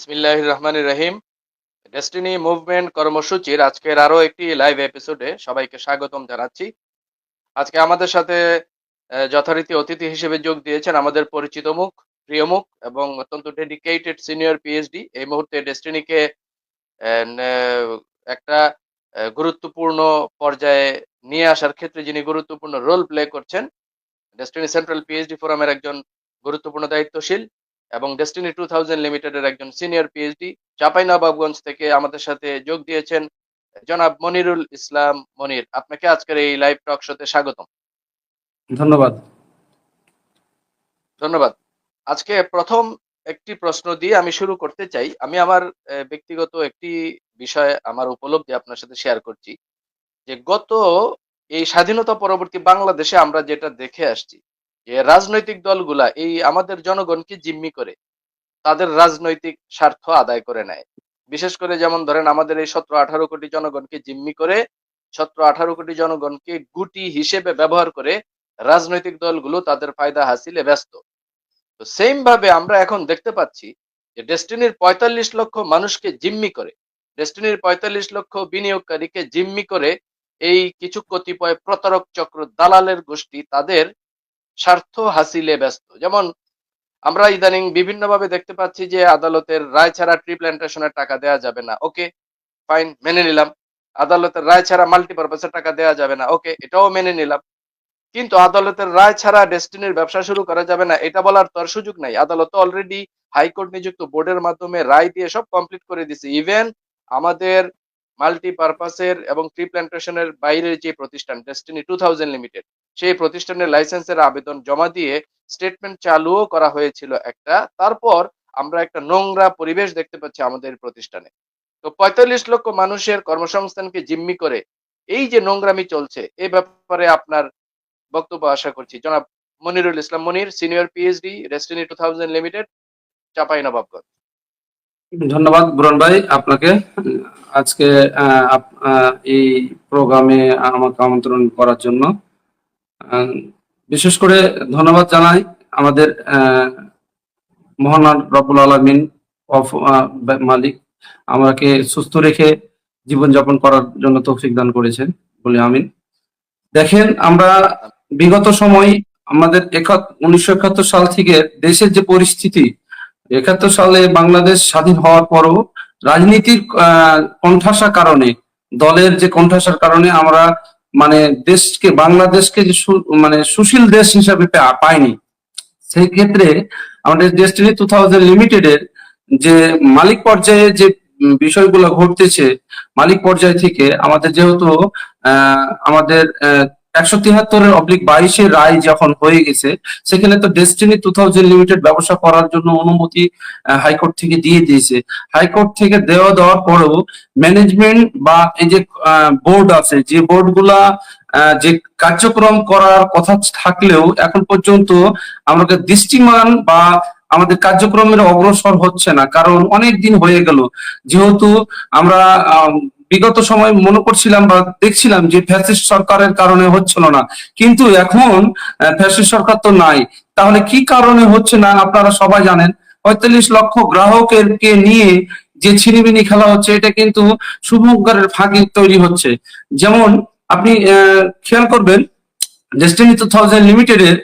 বিসমিল্লাহির রহমানির রহিম। Destiny movement কর্মসূচির আজকের আরো একটি লাইভ এপিসোডে সবাইকে স্বাগতম জানাচ্ছি। আজকে আমাদের সাথে যথারীতি অতিথি হিসেবে যোগ দিয়েছেন আমাদের পরিচিত মুখ, প্রিয় মুখ এবং অত্যন্ত ডেডিকেটেড সিনিয়র পিএইচডি। এই মুহূর্তে ডেস্টিনিকে একটা গুরুত্বপূর্ণ পর্যায়ে নিয়ে আসার ক্ষেত্রে যিনি গুরুত্বপূর্ণ রোল প্লে করছেন, ডেস্টিনি সেন্ট্রাল পিএইচডি ফোরামের একজন গুরুত্বপূর্ণ দায়িত্বশীল এবং ডেস্টিনি 2000 লিমিটেডের একজন সিনিয়র পিএইচডি। চাঁপাইনবাবগঞ্জ থেকে আমাদের সাথে যোগ দিয়েছেন জনাব মনিরুল ইসলাম মনির। আপনাকে আজকের এই লাইভ টক শোতে স্বাগতম। ধন্যবাদ। ধন্যবাদ। আজকে প্রথম একটি প্রশ্ন দিয়ে আমি শুরু করতে চাই। আমি আমার ব্যক্তিগত একটি বিষয়, আমার উপলব্ধি আপনার সাথে শেয়ার করছি যে গত এই স্বাধীনতা পরবর্তী বাংলাদেশে আমরা যেটা দেখে আসছি যে রাজনৈতিক দলগুলা এই আমাদের জনগণকে জিম্মি করে তাদের রাজনৈতিক স্বার্থ আদায় করে নেয়। বিশেষ করে যেমন ধরেন আমাদের এই 17-18 কোটি জনগণকে জিম্মি করে 17-18 কোটি জনগণকে গুটি হিসেবে ব্যবহার করে রাজনৈতিক দলগুলো তাদের ফায়দা হাসিলে ব্যস্ত। তো সেম ভাবে আমরা এখন দেখতে পাচ্ছি যে ডেস্টিনির 45 লক্ষ মানুষকে জিম্মি করে, ডেস্টিনির 45 লক্ষ বিনিয়োগকারীকে জিম্মি করে এই কিছু কতিপয় প্রতারক চক্র, দালালের গোষ্ঠী তাদের স্বার্থ হাসিলে ব্যস্ত। যেমন আমরা ইদানিং বিভিন্নভাবে দেখতে পাচ্ছি যে আদালতের রায় ছাড়া ট্রি প্ল্যান্টেশনের টাকা দেওয়া যাবে না, ওকে ফাইন, মেনে নিলাম। আদালতের রায় ছাড়া মাল্টিপারপাসের টাকা দেওয়া যাবে না, ওকে, এটাও মেনে নিলাম। কিন্তু আদালতের রায় ছাড়া ডেস্টিনির ব্যবসা শুরু করা যাবে না এটা বলার তো আর সুযোগ নাই। আদালত অলরেডি হাইকোর্ট নিযুক্ত বোর্ডের মাধ্যমে রায় দিয়ে সব কমপ্লিট করে দিছে। ইভেন আমাদের মাল্টিপারপাসের এবং ট্রি প্ল্যান্টেশনের বাইরের যে প্রতিষ্ঠান ডেস্টিনি 2000 লিমিটেড, সেই প্রতিষ্ঠানের লাইসেন্সের আবেদন জমা দিয়ে স্টেটমেন্ট চালুও করা হয়েছিল একটা। তারপর আমরা একটা নোংরা পরিবেশ দেখতে পাচ্ছি আমাদের প্রতিষ্ঠানে। তো 45 লক্ষ মানুষের কর্মসংস্থানকে জিম্মি করে এই যে নোংরামি চলছে, এই ব্যাপারে আপনার বক্তব্য আশা করছি। জনাব Monirul Islam Monir, senior PhD, destiny 2000 limited, Chapainawabganj. ধন্যবাদ বুরন ভাই আপনাকে আজকে এই প্রোগ্রামে আমাকে আমন্ত্রণ করার জন্য। বিশেষ করে ধন্যবাদ জানাই আমাদের মহান রব্বুল আলামিন অফ মালিক আমাকে সুস্থ রেখে জীবনযাপন করার জন্য তৌফিক দান করেছেন বলে আমিন। দেখেন, আমরা বিগত সময় আমাদের 1971 সাল থেকে দেশের যে পরিস্থিতি, 71 সালে বাংলাদেশ স্বাধীন হওয়ার পরও রাজনীতির কোণঠাসা কারণে, দলের যে কোণঠাসার কারণে আমরা মানে দেশকে, বাংলাদেশকে যে মানে সুশীল দেশ হিসাবে পাইনি। সেই ক্ষেত্রে আমাদের ডেস্টিনি 2000 লিমিটেডের যে মালিক পর্যায়ে যে বিষয়গুলো ঘটতেছে, মালিক পর্যায় থেকে আমাদের যেহেতু আমাদের 173/22 রায় যখন হয়ে গেছে, সেখানে তো ডেস্টিনি 2000 লিমিটেড ব্যবসা করার জন্য অনুমতি হাইকোর্ট থেকে দিয়ে দিয়েছে। হাইকোর্ট থেকে দেওয়ার পরেও ম্যানেজমেন্ট বা এই যে বোর্ড আছে, যে বোর্ডগুলা যে কার্যক্রম করার কথা থাকলেও এখন পর্যন্ত আমাকে দৃষ্টিমান বা আমাদের কার্যক্রমের অগ্রসর হচ্ছে না। কারণ অনেক দিন হয়ে গেল, যেহেতু আমরা বিগত সময় মনে করছিলাম বা দেখছিলাম যে ফ্যাসিস্ট সরকারের কারণে হচ্ছিল না, কিন্তু এখন ফ্যাসিস্ট সরকার তো নাই। তাহলে কি কারণে হচ্ছে না আপনারা সবাই জানেন। 45 লক্ষ গ্রাহকেরকে নিয়ে যে ছিনিমিনি খেলা হচ্ছে, এটা কিন্তু শুভঙ্করের ফাঁকি তৈরি হচ্ছে। যেমন আপনি খেয়াল করবেন, ডেস্টিনি 2000 লিমিটেডের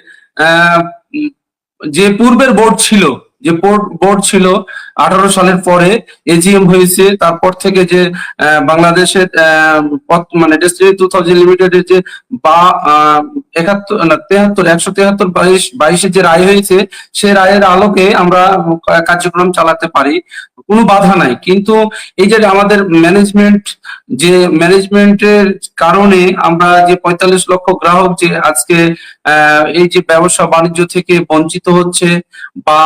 যে পূর্বের বোর্ড ছিল, যে বোর্ড ছিল 18 সালের পরে এজিএম হয়েছে, তারপর থেকে যে বাংলাদেশের মানে ডেস্টিনি 2000 লিমিটেডের যে বা 173/22 যে রায় হয়েছে, সে রায়ের আলোকে আমরা কার্যক্রম চালাতে পারি, কোনো বাধা নাই। কিন্তু এই যে আমাদের ম্যানেজমেন্টের কারণে আমরা যে 45 লক্ষ গ্রাহক যে আজকে এই যে ব্যবসা বাণিজ্য থেকে বঞ্চিত হচ্ছে, বা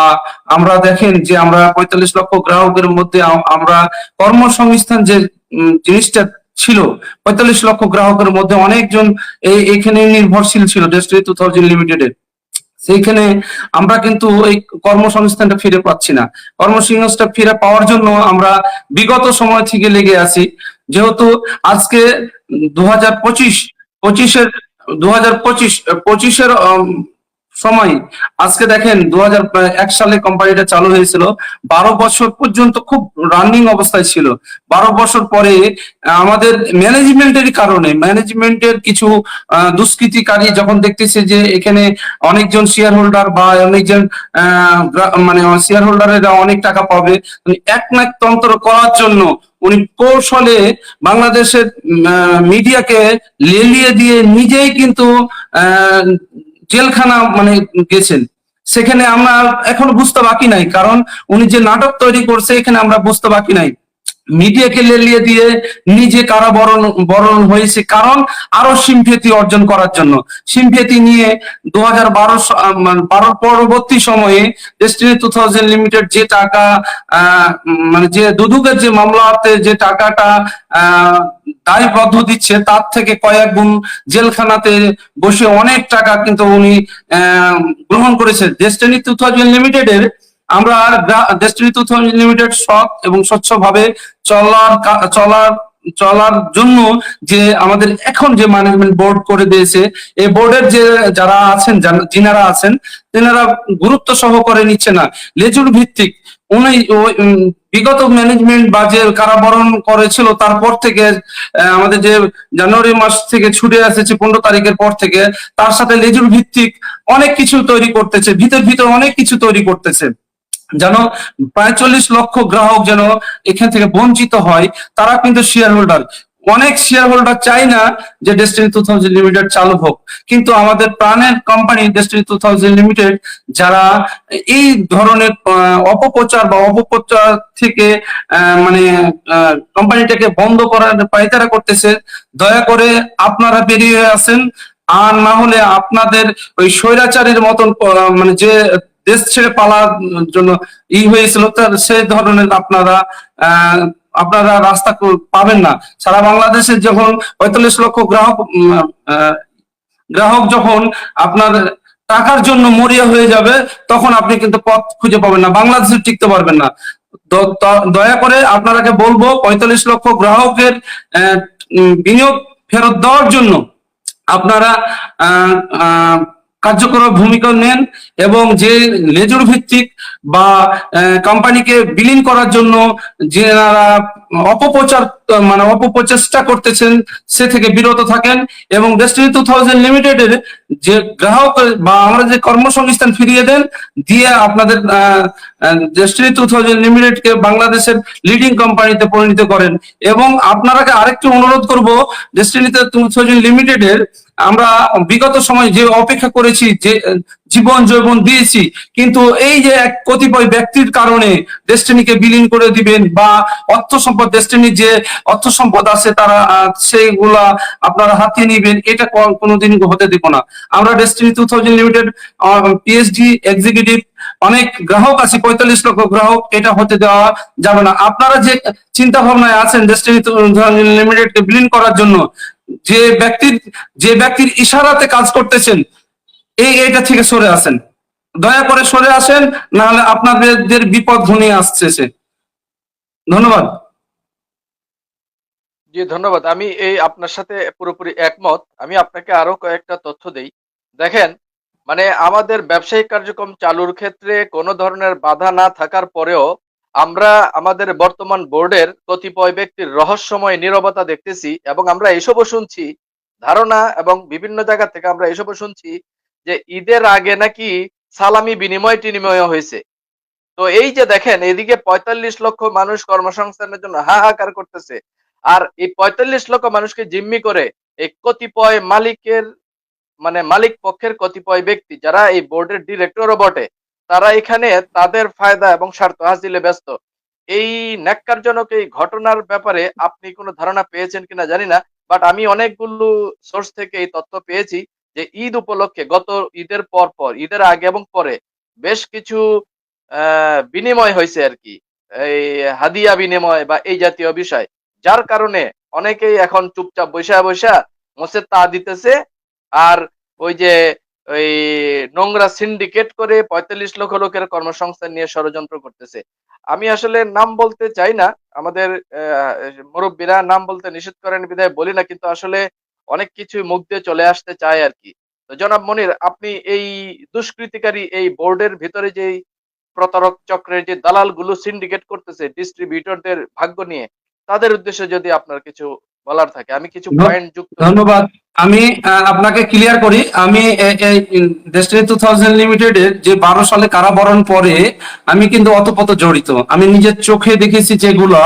আমরা দেখেন যে আমরা 45 লক্ষ গ্রাহকের মধ্যে আমরা কর্মসংস্থান যে জিনিসটা ছিল, 45 লক্ষ গ্রাহকের মধ্যে অনেকজন এখানে নির্ভরশীল ছিল ডেস্টিনি 2000 লিমিটেডের। সেইখানে আমরা কিন্তু এই কর্মসংস্থানটা ফিরে পাচ্ছি না। কর্মসংস্থান ফিরে পাওয়ার জন্য আমরা বিগত সময় থেকে লেগে আছি। যেহেতু আজকে 2025 এর সময়, আজকে দেখেন 2001 সালে কোম্পানিটা চালু হয়েছিল, 12 বছর পর্যন্ত খুব রানিং অবস্থায় ছিল। 12 বছর পরে আমাদের ম্যানেজমেন্টের কারণে, ম্যানেজমেন্টের কিছু দুষ্কৃতিকারী যখন দেখতেছে যে এখানে অনেকজন শেয়ার হোল্ডার বা অনেকজন মানে শেয়ার হোল্ডারেরা অনেক টাকা পাবে, এক নাক তন্ত্র করার জন্য উনি কৌশলে বাংলাদেশের মিডিয়াকে লেলিয়ে দিয়ে নিজেই কিন্তু আহ জেলখানা মানে গেছেন। সেখানে আমরা এখনো বুঝতে বাকি নাই, কারণ উনি যে নাটক তৈরি করছে এখানে আমরা বুঝতে বাকি নাই। মিডিয়াকে লেলিয়ে দিয়ে নিজে কারাবরণ বরণ হয়েছে, কারণ আরো সিম্পেথি অর্জন করার জন্য। সিম্পেথি নিয়ে 2012 পরবর্তী সময়ে ডেস্টিনি 2000 লিমিটেড যে টাকা মানে যে দুদকের যে মামলাতে যে টাকাটা আহ দায়বদ্ধ দিচ্ছে, তার থেকে কয়েক গুণ জেলখানাতে বসে অনেক টাকা কিন্তু উনি গ্রহণ করেছেন। ডেস্টিনি 2000 লিমিটেডের আমরা ডেস্টিনি 2000 লিমিটেড সৎ এবং স্বচ্ছভাবে চলার চলার জন্য যে আমাদের এখন যে ম্যানেজমেন্ট বোর্ড করে দিয়েছে, এই বোর্ডের যে যারা আছেন, যিনারা আছেন, তেনারা গুরুত্ব সহকারে নিচ্ছে না, লেজুর ভিত্তিক। উনি বিগত ম্যানেজমেন্ট বা যে কারাবরণ করেছিল তারপর থেকে আমাদের যে জানুয়ারি মাস থেকে ছুটে এসেছে 15 তারিখের পর থেকে, তার সাথে লেজুর ভিত্তিক অনেক কিছু তৈরি করতেছে, ভিতর অনেক কিছু তৈরি করতেছে, যেন প্রায় 40 লক্ষ গ্রাহক যেন এখান থেকে বঞ্চিত হয়। তারা কিন্তু শেয়ার হোল্ডার, অনেক শেয়ার হোল্ডার চাই না যে ডেস্টিনি 2000 লিমিটেড চালু হোক, কিন্তু আমাদের প্রাণের কোম্পানি ডেস্টিনি 2000 লিমিটেড যারা এই ধরনের অপপ্রচার বা অপপ্রচার থেকে মানে কোম্পানিটাকে বন্ধ করার পায়তারা করতেছে, দয়া করে আপনারা বেরিয়ে আসেন। আর না হলে আপনাদের ওই স্বৈরাচারীর মতন মানে যে দেশ ছেড়ে পালার জন্য হয়েছিল, তার সেই ধরনের আপনারা রাস্তা পাবেন না। সারা বাংলাদেশে যখন 45 লক্ষ গ্রাহক যখন আপনার টাকার জন্য মরিয়া হয়ে যাবে, তখন আপনি কিন্তু পথ খুঁজে পাবেন না, বাংলাদেশে টিকতে পারবেন না। দয়া করে আপনারাকে বলবো 45 লক্ষ গ্রাহকের বিনিয়োগ ফেরত দেওয়ার জন্য আপনারা আহ আহ কার্যকর ভূমিকা নেন, এবং যে লেজুর ভিত্তিক বা কোম্পানিকে বিলীন করার জন্য যারা অপপ্রচার মানে অপপ্রচেষ্টা করতেছেন, সে থেকে বিরত থাকেন। এবং ডেস্টিনি 2000 লিমিটেডের যে গ্রাহক বা আমরা যে কর্মসংস্থান ফিরিয়ে দেন, দিয়ে আপনাদের ডেস্টিনি 2000 লিমিটেডকে বাংলাদেশের লিডিং কোম্পানিতে পরিণত করেন। এবং আপনারাকে আরেকটু অনুরোধ করব, ডেস্টিনি 2000 লিমিটেডের আমরা বিগত সময় যে অপেক্ষা করেছি, যে জীবন যৌবন দিয়েছি, কিন্তু এই যে এক কতিপয় ব্যক্তির কারণে ডেস্টিনিকে বিলীন করে দিবেন বা অর্থ সম্পদ, ডেস্টিনির যে অর্থ সম্পদ আছে তারা সেইগুলা আপনারা হাতিয়ে নিবেন, এটা কোনোদিন হতে দিব না। আমরা ডেস্টিনি 2000 লিমিটেড পিএইচডি এক্সিকিউটিভ অনেক গ্রাহক আছে, 45 লক্ষ গ্রাহক, এটা হতে দেওয়া যাবে না। আপনারা যে চিন্তা ভাবনায় আছেন ডেস্টিনি লিমিটেডকে বিলীন করার জন্য, যে ব্যক্তির ইশারাতে কাজ করতেছেন, এটা থেকে সরে আসেন, দয়া করে সরে আসেন, না হলে আপনাদের বিপদ ঘনিয়ে আসছে। ধন্যবাদ। জি, ধন্যবাদ। আমি এই আপনার সাথে পুরোপুরি একমত। আমি আপনাকে আরো কয়েকটা তথ্য দেই। দেখেন, মানে আমাদের ব্যবসায়িক কার্যক্রম চালুর ক্ষেত্রে কোনো ধরনের বাধা না থাকার পরেও আমরা আমাদের বর্তমান বোর্ডের কতিপয় ব্যক্তির রহস্যময় নীরবতা দেখতেছি, এবং আমরা এসবও শুনছি, ধারণা এবং বিভিন্ন জায়গা থেকে আমরা এসবও শুনছি যে ঈদের আগে নাকি সালামি বিনিময় টিনিময় হয়েছে। তো এই যে দেখেন, এদিকে 45 লক্ষ মানুষ কর্মসংস্থানের জন্য হাহাকার করতেছে, আর এই 45 লক্ষ মানুষকে জিম্মি করে এই কতিপয় মালিকের, মানে মালিক পক্ষের কতিপয় ব্যক্তি যারা এই বোর্ডের ডিরেক্টরও বটে, তারা এখানে তাদের ফায়দা এবং স্বার্থ হাসিলে ব্যস্ত। এই ন্যাক্কারজনক এই ঘটনার ব্যাপারে আপনি কোনো ধারণা পেয়েছেন কিনা জানি না, বাট আমি অনেকগুলো সোর্স থেকে এই তথ্য পেয়েছি যে ঈদ উপলক্ষে, গত ঈদের পর ঈদের আগে এবং পরে বেশ কিছু বিনিময় হয়েছে আর কি, এই হাদিয়া বিনিময় বা এই জাতীয় বিষয়, যার কারণে অনেকেই এখন চুপচাপ বৈশা বৈশা মোসের তা দিতেছে। আর ওই যে ওই নোংরা সিন্ডিকেট করে 45 লক্ষ লোকের কর্মসংস্থান নিয়ে ষড়যন্ত্র করতেছে। আমি আসলে নাম বলতে চাই না, আমাদের মুরব্বীরা নাম বলতে নিষেধ করেন বিধায় বলি না, কিন্তু আসলে অনেক কিছু মুখ দিয়ে চলে আসতে চায় আর কি। তো জনাব মনির, আপনি এই দুষ্কৃতিকারী এই বোর্ডের ভিতরে যে প্রতারক চক্রের যে দালালগুলো সিন্ডিকেট করতেছে ডিস্ট্রিবিউটরদের ভাগ্য নিয়ে, তাদের উদ্দেশ্যে যদি আপনার কিছু বলার থাকে, আমি কিছু পয়েন্ট যুক্ত করতে ধন্যবাদ। চাই। আমি আপনাকে ক্লিয়ার করি, আমি এই ডেস্টিনি 2000 লিমিটেডের যে 12 সালে কারাবরণ পরে আমি কিন্তু অতপ্রত জড়িত। আমি নিজের চোখে দেখেছি যেগুলো,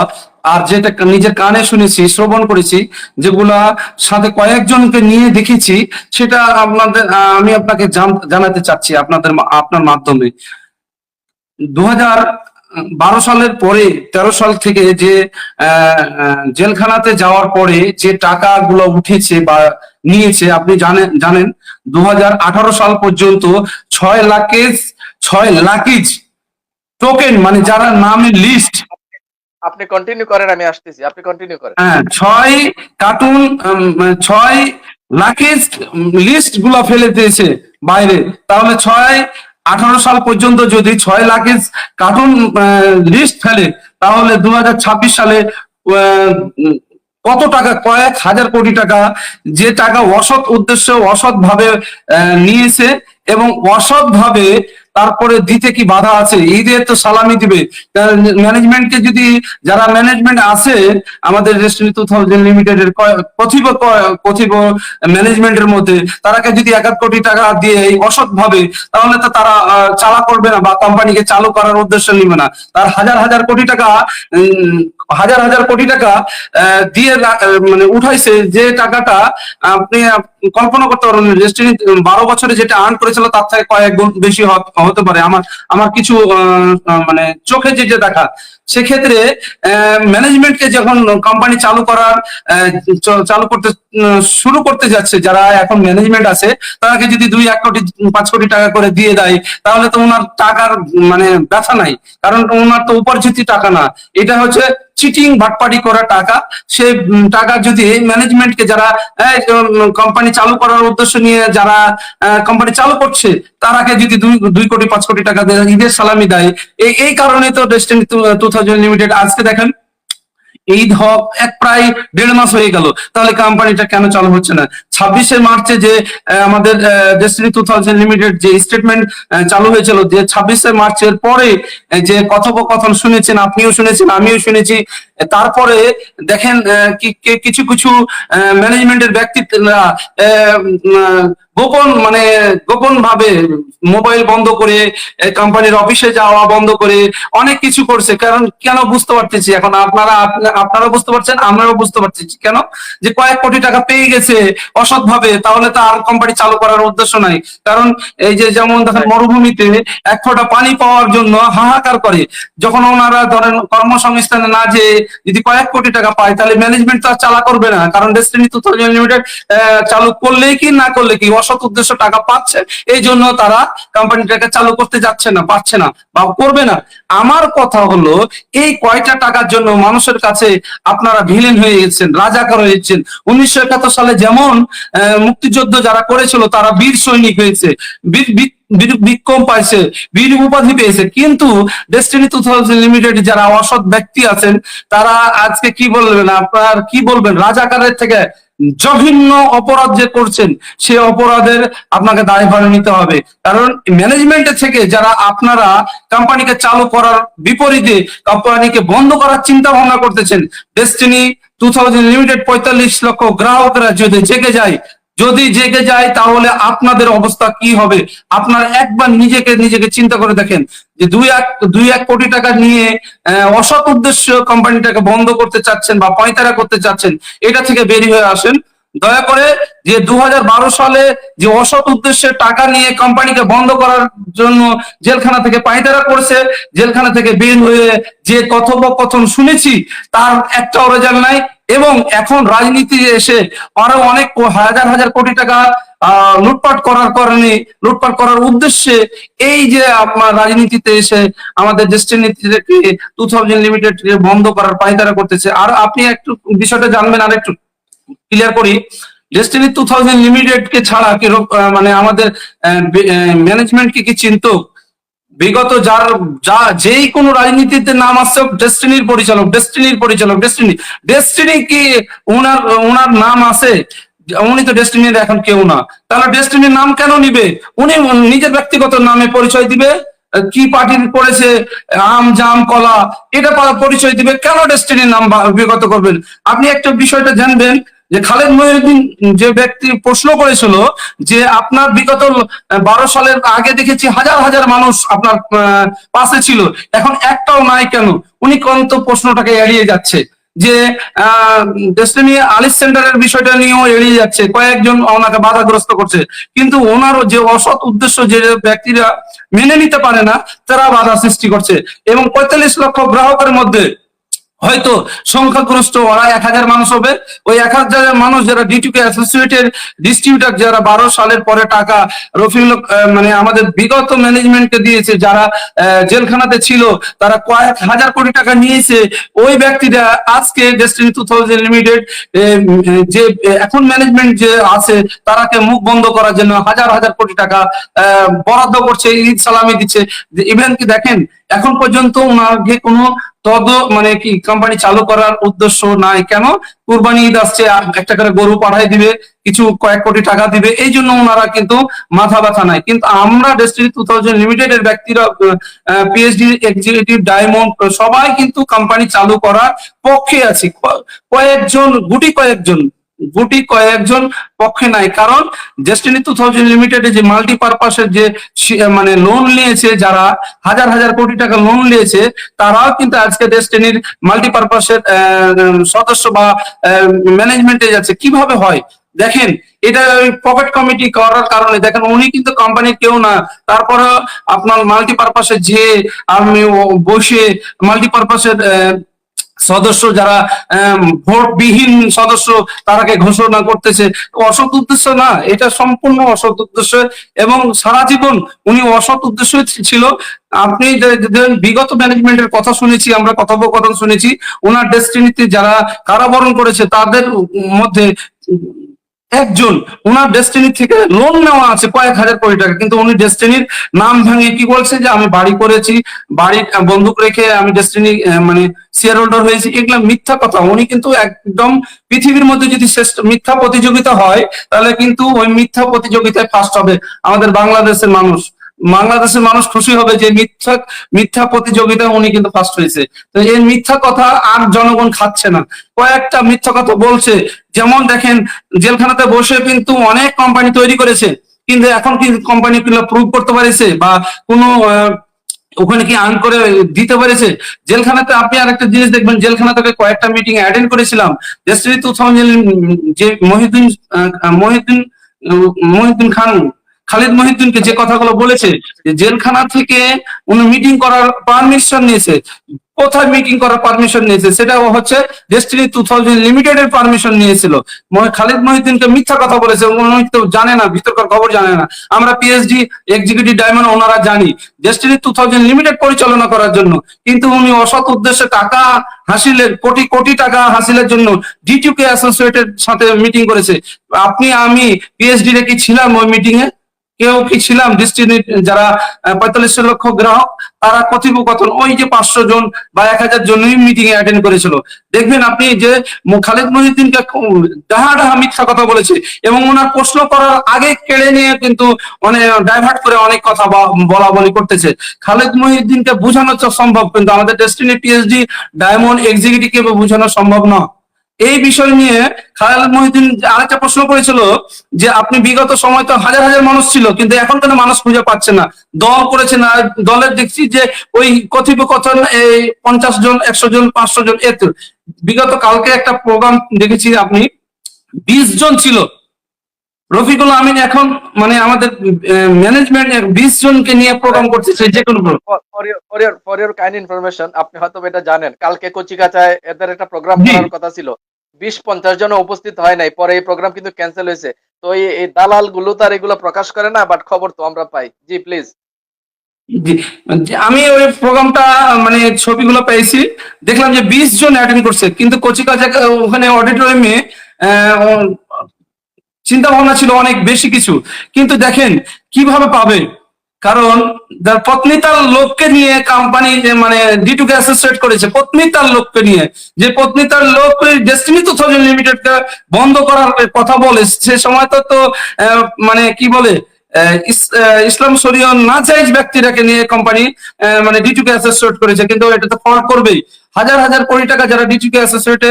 আর যেটা নিজের কানে শুনেছি, শ্রবণ করেছি, যেগুলা সাথে কয়েকজনকে নিয়ে দেখেছি, সেটা আপনাদের আমি আপনাকে জানাতে চাচ্ছি আপনার মাধ্যমে। 2012 সালের পরে 13 সাল থেকে যে জেলখানাতে যাওয়ার পরে যে টাকাগুলো উঠেছে বা নিয়েছে, আপনি জানেন 2018 সাল পর্যন্ত 6 লাখেজ 6 লাখিজ টোকেন, মানে যারা নামের লিস্ট, আপনি কন্টিনিউ করেন, আমি আসতেছি, আপনি কন্টিনিউ করেন। হ্যাঁ 6 কার্টুন 6 লাখেজ লিস্ট গুলা ফেলে দিয়েছে বাইরে। তাহলে 18 সাল পর্যন্ত যদি 6 লাখেজ কার্টুন লিস্ট ফেলে, তাহলে 2026 সালে আহ, উম, কত টাকা, কয়েক হাজার কোটি টাকা, যে টাকা অসৎ উদ্দেশ্যে অসৎ ভাবে নিয়েছে, এবং অসৎ ভাবে তারপরে দিতে কি বাধা আছে? ঈদের তো সালামি দিবে। ম্যানেজমেন্টকে যদি, যারা ম্যানেজমেন্ট আছে আমাদের ডেস্টিনি 2000 লিমিটেডের কথিত কথিত ম্যানেজমেন্টের মধ্যে, তারাকে যদি 1 কোটি টাকা দিয়ে এই অসৎ ভাবে, তাহলে তো তারা চালা করবে না বা কোম্পানিকে চালু করার উদ্দেশ্য নিবে না। তার হাজার হাজার কোটি টাকা, উম, হাজার হাজার কোটি টাকা দিয়ে মানে উঠাইছে, যে টাকাটা আপনি কল্পনা করতে পারবেন না। ডেস্টিনি 12 বছরে যেটা আর্ন করেছিল তার থেকে কয়েক গুণ বেশি হতে পারে। আমার আমার কিছু মানে চোখে যে দেখা, সেক্ষেত্রে ম্যানেজমেন্টকে যখন কোম্পানি চালু করতে শুরু করতে যাচ্ছে, যারা এখন ম্যানেজমেন্ট আছে, তাকে যদি 2-1 কোটি 5 কোটি টাকা করে দিয়ে দেয়, তাহলে তো ওনার টাকার মানে ব্যথা নাই, কারণ ওনার তো উপার্জিত টাকা না, এটা হচ্ছে চিটিং বাটপাড়ি করা টাকা। সেই টাকা যদি ম্যানেজমেন্টকে, যারা কোম্পানি চালু করার উদ্দেশ্য নিয়ে যারা কোম্পানি চালু করছে, তারাকে যদি 2 কোটি 5 কোটি টাকা দেয়, ঈদের সালামি দেয়, এই কারণে তো ডেস্টিনি 2000 লিমিটেড আজকে দেখেন ঈদ হক এক প্রায় 1.5 মাস হয়ে গেল, তাহলে কোম্পানিটা কেন চালু হচ্ছে না? 26শে মার্চে যে আমাদের ডেস্টিনি 2000 লিমিটেড যে স্টেটমেন্ট চালু হয়েছিল, যে 26শে মার্চের পরে যে কথোপকথন শুনেছেন, আপনিও শুনেছেন, আমিও শুনেছি, তারপরে দেখেন কিছু কিছু ম্যানেজমেন্টের ব্যক্তিত্বরা গোপন, মানে গোপন ভাবে মোবাইল বন্ধ করে, কোম্পানির অফিসে যাওয়া বন্ধ করে অনেক কিছু করছে। কারণ কেন বুঝতে পারতেছি এখন, আপনারা বুঝতে পারছেন, আমরাও বুঝতে পারছি কেন, যে কয়েক কোটি টাকা পেয়ে গেছে অসৎ ভাবে, তাহলে তো আর কোম্পানি চালু করার উদ্দেশ্য নাই। কারণ এই যে যেমন দেখেন মরুভূমিতে 1 ফোঁটা পানি পাওয়ার জন্য হাহাকার করে, যখন ওনারা ধরেন কর্মসংস্থানে না যে যদি কয়েক কোটি টাকা পায়, তাহলে ম্যানেজমেন্ট তো আর চালা করবে না। কারণ ডেস্টিনি 2000 লিমিটেড চালু করলেই কি না করলে কি অসৎ উদ্দেশ্য টাকা পাচ্ছে, এই জন্য তারা কোম্পানিটাকে চালু করতে যাচ্ছে না, পারছে না বা করবে না। আমার কথা হলো, এই কয়টা টাকার জন্য মানুষের কাছে আপনারা ভিলেন হয়ে গেছেন, রাজাকার হয়েছেন। 1971 সালে যেমন মুক্তিযুদ্ধ যারা করেছিল তারা বীর সৈনিক হয়েছে, বীর বিক্রম পাইছে, বীর উপাধি পেয়েছে, কিন্তু ডেস্টিনি 2000 লিমিটেড যারা অসৎ ব্যক্তি আছেন, তারা আজকে কি বলবেন, আপনার কি বলবেন, রাজাকারের থেকে জঘন্য অপরাধ যে করছেন, সে অপরাধের আপনাকে দায়ভার নিতে হবে। কারণ ম্যানেজমেন্টের থেকে যারা আপনারা কোম্পানিকে চালু করার বিপরীতে কোম্পানিকে বন্ধ করার চিন্তা ভাবনা করতেছেন, ডেস্টিনি 2000 লিমিটেড 45 লক্ষ গ্রাহকরা যদি জেগে যায়, তাহলে আপনাদের অবস্থা কি হবে? আপনার একবার নিজেকে চিন্তা করে দেখেন, যে 2-1 কোটি টাকা নিয়ে অসৎ উদ্দেশ্য কোম্পানিটাকে বন্ধ করতে চাচ্ছেন বা পয়তারা করতে চাচ্ছেন, এটা থেকে বেরিয়ে হয়ে আসেন দয়া করে। যে 2012 সালে যে অসৎ উদ্দেশ্যে টাকা নিয়ে কোম্পানিকে বন্ধ করার জন্য জেলখানা থেকে পায়তারা করছে, জেলখানা থেকে বের হয়ে যে কথোপকথন শুনেছি, তার একটাও রেজাল্ট নাই। এবং এখন রাজনীতি এসে আরো অনেক হাজার হাজার কোটি টাকা লুটপাট করার কারণে, লুটপাট করার উদ্দেশ্যে এই যে আপনার রাজনীতিতে এসে আমাদের ডেস্টিনিকে 2000 লিমিটেড বন্ধ করার পায়তারা করতেছে। আর আপনি একটু বিষয়টা জানবেন, আর একটু ক্লিয়ার করি, ডেস্টিনি 2000 লিমিটেড কে ছাড়া কি মানে আমাদের ম্যানেজমেন্ট কি চিনতো? বিগত যেই কোনো রাজনীতিতে নাম আসছে, ডেস্টিনির পরিচালক, ডেস্টিনি, ডেস্টিনি কি ওনার ওনার নাম আছে? উনি তো ডেস্টিনির এখন কেউ না, তাহলে ডেস্টিনির নাম কেন নিবে? উনি নিজের ব্যক্তিগত নামে পরিচয় দিবে, কি পার্টির করেছে, আম জাম কলা, এটা পরিচয় দিবে, কেন ডেস্টিনির নাম বিগত করবেন? আপনি একটা বিষয়টা জানবেন যে খালেদ মহিউদ্দিন যে ব্যক্তি প্রশ্ন করেছিল যে আপনার বিগত 12 সালের আগে দেখেছি হাজার হাজার মানুষ আপনার পাশে ছিল, এখন একটাও নাই কেন? উনি কোন প্রশ্নটাকে এড়িয়ে যাচ্ছে যে ডেস্টিনি আলিস সেন্টারের বিষয়টা নিয়েও এড়িয়ে যাচ্ছে, কয়েকজন ওনাকে বাধাগ্রস্ত করছে, কিন্তু ওনারও যে অসৎ উদ্দেশ্য যে ব্যক্তিরা মেনে নিতে পারে না তারা বাধা সৃষ্টি করছে। এবং 45 লক্ষ গ্রাহকের মধ্যে হয়তো সংখ্যাগরিষ্ঠ ওরা 1000 মানুষ হবে, ওই 1000 মানুষ যারা ডিটিকে অ্যাসোসিয়েটেড ডিস্ট্রিবিউটার, যারা 12 সালের পরে টাকা রফিউল মানে আমাদের বিগত ম্যানেজমেন্টকে দিয়েছে, যারা জেলখানাতে ছিল, তারা কয়েক হাজার কোটি টাকা নিয়েছে, ওই ব্যক্তিরা আজকে ডেস্টিনি 2000 লিমিটেড যে এখন ম্যানেজমেন্ট যে আছে তারাকে মুখ বন্ধ করার জন্য হাজার হাজার কোটি টাকা বরাদ্দ করছে, ঈদ সালামি দিচ্ছে। ইভেন কি দেখেন এখন পর্যন্ত ওনাকে কোনো মানে কি কোম্পানি চালু করার উদ্দেশ্য নাই, কেন? কুরবানি ঈদ আসছে, একটা করে গরু পাঠাই দিবে, কিছু কয়েক কোটি টাকা দিবে, এই জন্য ওনারা কিন্তু মাথা ব্যথা নাই। কিন্তু আমরা ডেস্টিনি 2000 লিমিটেড এর ব্যক্তিরা, পিএইচডি এক্সিকিউটিভ ডায়মন্ড সবাই কিন্তু কোম্পানি চালু করার পক্ষে আছি, কয়েকজন গুটি কয়েকজন পক্ষে নাই। কারণ ডেস্টিনি 2000 লিমিটেড যে মাল্টিপারপাসের যে মানে লোন নিয়েছে, যারা হাজার হাজার কোটি টাকা লোন নিয়েছে, তারাও কিন্তু আজকে ডেস্টিনির মাল্টিপারপাসের সদস্য বা ম্যানেজমেন্টে যাচ্ছে। কিভাবে হয় দেখেন, এটা পকেট কমিটি করার কারণে দেখেন উনি কিন্তু কোম্পানির কেউ না, তারপরে আপনার মাল্টিপারপাসে যে আমি বসে মাল্টিপারপাসের সদস্য যারা ভোটবিহীন সদস্য তারাকে ঘোষণা করতেছে, অসৎ উদ্দেশ্য না, এটা সম্পূর্ণ অসৎ উদ্দেশ্য। এবং সারা জীবন উনি অসৎ উদ্দেশ্য ছিল। আপনি বিগত ম্যানেজমেন্টের কথা শুনেছি, আমরা কথোপকথন শুনেছি, ওনার ডেস্টিনিতে যারা কারাবরণ করেছে তাদের মধ্যে একজন ওনার ডেস্টিনি থেকে লোন নেওয়া আছে কয়েক হাজার কোটি টাকা, কিন্তু উনি ডেস্টিনির নাম ভাঙিয়ে কি বলছে যে আমি বাড়ি করেছি, বাড়ির বন্দুক রেখে আমি ডেস্টিনি মানে শেয়ার হোল্ডার হয়েছি, এগুলা মিথ্যা কথা। উনি কিন্তু একদম পৃথিবীর মধ্যে যদি শ্রেষ্ঠ মিথ্যা প্রতিযোগিতা হয় তাহলে কিন্তু ওই মিথ্যা প্রতিযোগিতায় ফার্স্ট হবে আমাদের বাংলাদেশের মানুষ খুশি হবে যে মিথ্যা প্রতিযোগিতায় উনি কিন্তু ফার্স্ট হয়েছে। তো এই মিথ্যা কথা আর জনগণ খাচ্ছে না, কয়েকটা মিথ্যা কথা বলছে। যেমন দেখেন জেলখানাতে বসে কিন্তু অনেক কোম্পানি তৈরি করেছে, কিন্তু এখন কি কোম্পানি গুলো প্রুভ করতে পারেছে বা কোনো ওখানে কি আর্ন করে দিতে পেরেছে? জেলখানাতে আপনি আরেকটা জিনিস দেখবেন, জেলখানা থেকে কয়েকটা মিটিং অ্যাটেন্ড করেছিলাম, ডেস্টিনি 2000 যে মহিউদ্দিন খান, খালিদ মহিউদ্দিনকে যে কথাগুলো বলেছে, যে জেলখানা থেকে উনি মিটিং করার পারমিশন নিয়েছে, কোথায় মিটিং করার পারমিশন নিয়েছে? সেটা হচ্ছে ডেস্টিনি 2000 লিমিটেড এর পারমিশন নিয়েছিল। খালিদ মহিউদ্দিনকে মিথ্যা কথা বলেছে, উনি তো জানে না, ভিতরকার খবর জানে না। আমরা পিএইচডি এক্সিকিউটিভ ডায়মন্ড ওনারা জানি ডেস্টিনি 2000 লিমিটেড পরিচালনা করার জন্য, কিন্তু উনি অসৎ উদ্দেশ্যে টাকা হাসিলের কোটি কোটি টাকা হাসিলের জন্য ডিটিকে অ্যাসোসিয়েটেড সাথে মিটিং করেছে। আপনি আমি পিএইচডি রে কি ছিলাম ওই মিটিং এ? কেউ কি ছিলাম? ডিস্ট্রিক্ট যারা 45 লক্ষ গ্রাহক, তারা কথোপকথন ওই যে 500 জন বা 1000 জনই মিটিং এ অ্যাটেন্ড করেছিল। দেখবেন আপনি যে খালিদ মহিউদ্দিনকে ডাহা ডাহা মিথ্যা কথা বলেছে, এবং ওনার প্রশ্ন করার আগে কেড়ে নিয়ে কিন্তু অনেক ডাইভার্ট করে অনেক কথা বলা বলি করতেছে। খালিদ মহিউদ্দিনকে বোঝানো সম্ভব, কিন্তু আমাদের ডেস্টিনি পিএইচডি ডায়মন্ড এক্সিকিউটিভকে বোঝানো সম্ভব না। এই বিষয় নিয়ে খালেদ মহিউদ্দিন আরেকটা প্রশ্ন করেছিল যে আপনি বিগত সময় তো হাজার হাজার মানুষ ছিল, কিন্তু এখন কেন মানুষ খুঁজে পাচ্ছে না? দল করেছে না, দলের দেখছি যে ওই কথোপকথন এই 50 জন 100 জন 500 জন এত। বিগত কালকে একটা প্রোগ্রাম দেখেছি আপনি 20 জন ছিল, রফিকুল আমিন এখন মানে আমাদের ম্যানেজমেন্ট 20 জনকে নিয়ে প্রোগ্রাম করতেছে যে কোনো ফর ইওর কাইন্ড ইনফরমেশন, আপনি হয়তো এটা জানেন, কালকে কচিকাচায় এদের একটা প্রোগ্রাম করার কথা ছিল, 20-50 জন উপস্থিত হয় নাই, পরে এই প্রোগ্রাম কিন্তু ক্যান্সেল হয়েছে। তো এই দালাল গুলো তার এগুলো প্রকাশ করে না, বাট খবর তো আমরা পাই। জি প্লিজ। আমি ওই প্রোগ্রামটা মানে ছবিগুলো পেয়েছি, দেখলাম যে 20 জন অ্যাটেন্ড করছে, কিন্তু কচিকাচা ওখানে অডিটোরিয়ামে চিন্তা ভাবনা ছিল অনেক বেশি কিছু, কিন্তু দেখেন কিভাবে পাবে। কারণ যার পত্নী তার লোককে নিয়ে কোম্পানি মানে ডিটুকে অ্যাসোসিয়েট করেছে, পত্নী তার লোককে নিয়ে, যে পত্নী তার লোক ডেস্টিনি 2000 লিমিটেডকে বন্ধ করার কথা বলে, সে সময় তো তো মানে কি বলে ইসলাম শরীয় না জায়েজ ব্যক্তিরাকে নিয়ে কোম্পানি মানে ডিটুকে অ্যাসোসিয়েট করেছে, কিন্তু এটা তো ফ্রড করবেই। হাজার হাজার কোটি টাকা যারা ডিটুকে অ্যাসোসিয়েটে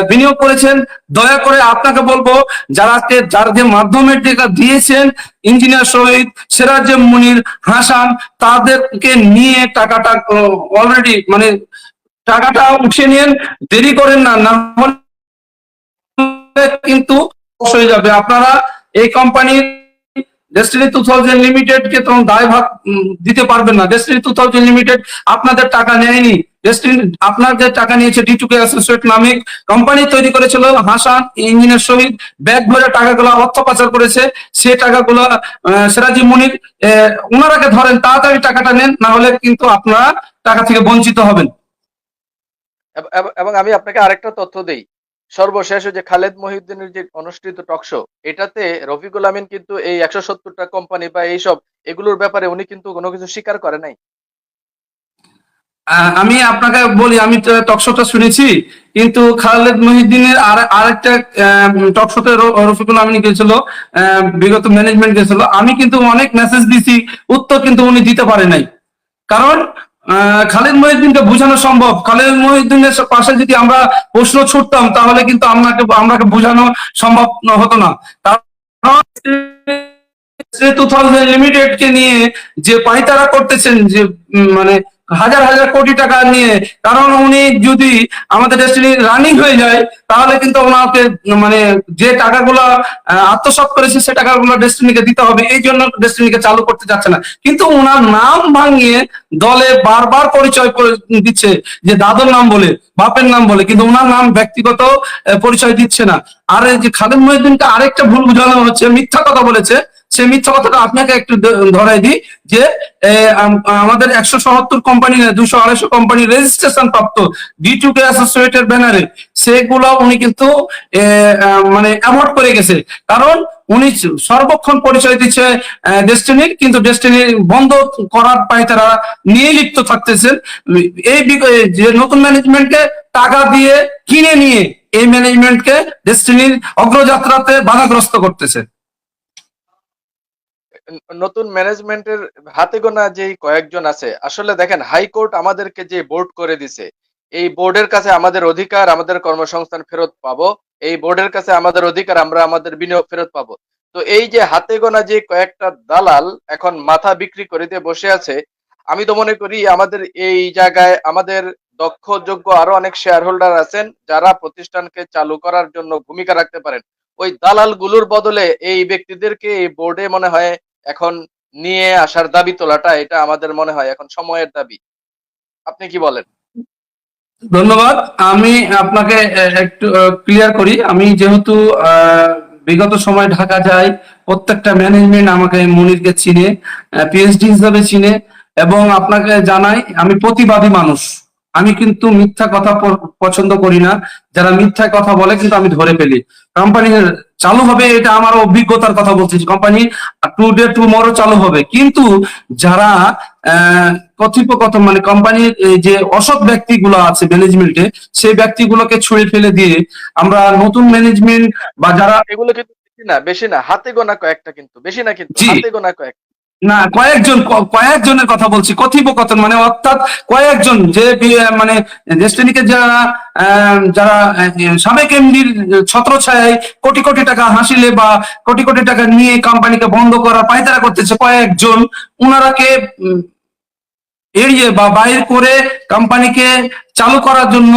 বিনিয়োগ করেছেন, দয়া করে আপনাকে বলবো, যার যে মাধ্যমে টাকা দিয়েছেন, ইঞ্জিনিয়ার শহীদ, সিরাজুম মুনির, হাসান, তাদেরকে নিয়ে টাকাটা অলরেডি মানে টাকাটা উঠিয়ে নিন, দেরি করেন না, না হলে কিন্তু loss হয়ে যাবে। আপনারা এই কোম্পানির ডেস্টিনি 2000 লিমিটেড কে তখন দায়ভার দিতে পারবেন না। ডেস্টিনি 2000 লিমিটেড আপনাদের টাকা নেয়নি। ডেস্টিনি আপনাদের টাকা নিয়েছে ডিটুকে অ্যাসোসিয়েট নামে কোম্পানি তৈরি করেছিল হাসান, ইঞ্জিনিয়ার শহীদ, ব্যাগ ভরে টাকাগুলো অর্থ পাচার করেছে। সে টাকাগুলো সিরাজি মুনির, ওনারাকে ধরেন, তাড়াতাড়ি টাকাটা নেন, না হলে কিন্তু আপনারা টাকা থেকে বঞ্চিত হবেন। এবং আমি আপনাকে আরেকটা তথ্য দেই, সর্বশেষ ওই যে খালেদ মহিউদ্দিনের যে অনুষ্ঠিত টক শো, এটাতে রফিকুল আমিন কিন্তু এই 170টা কোম্পানি বা এইসব এগুলোর ব্যাপারে উনি কিন্তু কোনো কিছু স্বীকার করে নাই। আমি আপনাকে বলি, আমি টক শোটা শুনেছি, কিন্তু খালেদ মহিউদ্দিনের আরেকটা টক শোতে রফিকুল আমিন গেছিল, বিগত ম্যানেজমেন্ট গেছিল, আমি কিন্তু অনেক মেসেজ দিছি, উত্তর কিন্তু উনি দিতে পারে নাই। কারণ খালিদ মহিউদ্দিনকে বোঝানো সম্ভব, খালিদ মহিউদ্দিনের পাশে যদি আমরা প্রশ্ন ছুটতাম, তাহলে কিন্তু আমরাকে বোঝানো সম্ভব হতো না। কারণ 2000 লিমিটেড কে নিয়ে যে পাইতারা করতেছেন, যে মানে হাজার হাজার কোটি টাকা নিয়ে, কারণ উনি যদি আমাদের ডেস্টিনি রানিং হয়ে যায়, তাহলে কিন্তু ওনাকে মানে যে টাকাগুলো আত্মসাৎ করেছে, সে টাকাগুলো ডেস্টিনিকে দিতে হবে, এই জন্য ডেস্টিনিকে চালু করতে যাচ্ছে না। কিন্তু ওনার নাম ভাঙিয়ে দলে বারবার পরিচয় করে দিচ্ছে, যে দাদুর নাম বলে, বাপের নাম বলে, কিন্তু ওনার নাম ব্যক্তিগত পরিচয় দিচ্ছে না। আর এই যে খালেদ মহিউদ্দিনকে আরেকটা ভুল বোঝানো হচ্ছে, মিথ্যা কথা বলেছে। সেই মিথ্যা কথাটা আপনাকে একটু ধরাই দিই, যে আমাদের 170 কোম্পানি, 200-250 কোম্পানি রেজিস্ট্রেশন প্রাপ্ত ডিটুকে অ্যাসোসিয়েটের ব্যানারে, সেগুলো উনি কিন্তু মানে অ্যাভয়েড করে গেছে। কারণ উনি সর্বক্ষণ পরিচয় দিচ্ছে ডেস্টিনির, কিন্তু ডেস্টিনি বন্ধ করার পায় তারা নিয়ে লিপ্ত থাকতেছেন। এই যে নতুন ম্যানেজমেন্টকে টাকা দিয়ে কিনে নিয়ে এই ম্যানেজমেন্টকে ডেস্টিনির অগ্রযাত্রাতে বাধাগ্রস্ত করতেছে। নতুন ম্যানেজমেন্টের হাতে গোনা যেই কয়েকজন আছে, আসলে দেখেন হাইকোর্ট আমাদেরকে যে বোর্ড করে দিছে, এই বোর্ডের কাছে আমাদের অধিকার, আমাদের কর্মসংস্থান ফেরত পাবো, এই বোর্ডের কাছে আমাদের অধিকার, আমরা আমাদের বিনিয়োগ ফেরত পাবো। তো এই যে হাতে গোনা যে কয়েকটা দালাল এখন মাথা বিক্রি করে দিয়ে বসে আছে, আমি তো মনে করি আমাদের এই জায়গায় আমাদের দক্ষ যোগ্য আরো অনেক শেয়ার হোল্ডার আছেন, যারা প্রতিষ্ঠানকে চালু করার জন্য ভূমিকা রাখতে পারেন। ওই দালাল গুলোর বদলে এই ব্যক্তিদেরকে এই বোর্ডে মনে হয় এখন নিয়ে আসার দাবি তোলাটা, এটা আমাদের মনে হয় এখন সময়ের দাবি। আপনি কি বলেন? ধন্যবাদ। আমি আপনাকে একটু ক্লিয়ার করি। আমি যেহেতু বিগত সময় ঢাকা যাই, প্রত্যেকটা ম্যানেজমেন্ট আমাকে মনিরকে চিনে, পিএইচডি হিসাবে চিনে, এবং আপনাকে জানাই আমি প্রতিবাদী মানুষ। আমি কিন্তু মিথ্যা কথা পছন্দ করি না। যারা মিথ্যা কথা বলে কিন্তু আমি ধরে ফেলি। কোম্পানি চালু হবে, এটা আমার অভিজ্ঞতার কথা বলছি, কোম্পানি টুডে টুমরো চালু হবে, কিন্তু যারা আহ কথোপকথন মানে কোম্পানির যে অসৎ ব্যক্তিগুলো আছে ম্যানেজমেন্টে, সেই ব্যক্তিগুলোকে ছুঁড়ে ফেলে দিয়ে আমরা নতুন ম্যানেজমেন্ট বা যারা, এগুলো কিন্তু বেশি না, বেশি না, হাতে গোনা কয়েকটা, কিন্তু বেশি না, কিন্তু জি, হাতে গোনা কয়েক। না, কয়েকজনের কথা বলছি, কথোপকথন মানে অর্থাৎ কয়েকজন যে মানে ডেস্টিনিকে যারা যারা সাবেক এমডির ছত্রছায়ায় কোটি কোটি টাকা হাসিলে বা কোটি কোটি টাকা নিয়ে কোম্পানিকে বন্ধ করার পায়তারা করতেছে কয়েকজন, উনারাকে এড়িয়ে বা বাইর করে কোম্পানিকে চালু করার জন্য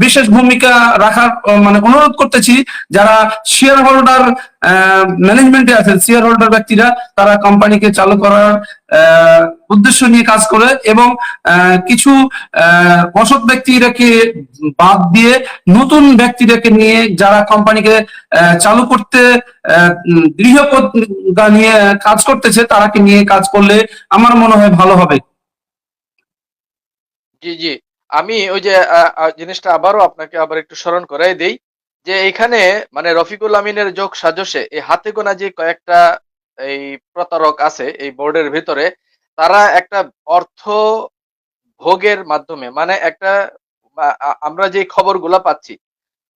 বিশেষ ভূমিকা রাখার মানে অনুরোধ করতেছি। যারা শেয়ার হোল্ডার ম্যানেজমেন্টে আছেন, শেয়ার হোল্ডার ব্যক্তিরা, তারা কোম্পানিকে চালু করার উদ্দেশ্য নিয়ে কাজ করে, এবং কিছু অসৎ ব্যক্তিরাকে বাদ দিয়ে নতুন ব্যক্তিদেরকে নিয়ে যারা কোম্পানিকে চালু করতে দৃঢ় প্রতিজ্ঞা নিয়ে কাজ করতেছে, তারাকে নিয়ে কাজ করলে আমার মনে হয় ভালো হবে। জি, জি। আমি ওই যে জিনিসটা আবারও আপনাকে আবার একটু স্মরণ করাই দেই, যে এখানে মানে রফিকুল আমিনের যোগ সাজসে এই হাতে গোনা যে কয়েকটা এই প্রতারক আছে এই বোর্ডের ভিতরে, তারা একটা অর্থ ভোগের মাধ্যমে, মানে একটা আমরা যে খবরগুলা পাচ্ছি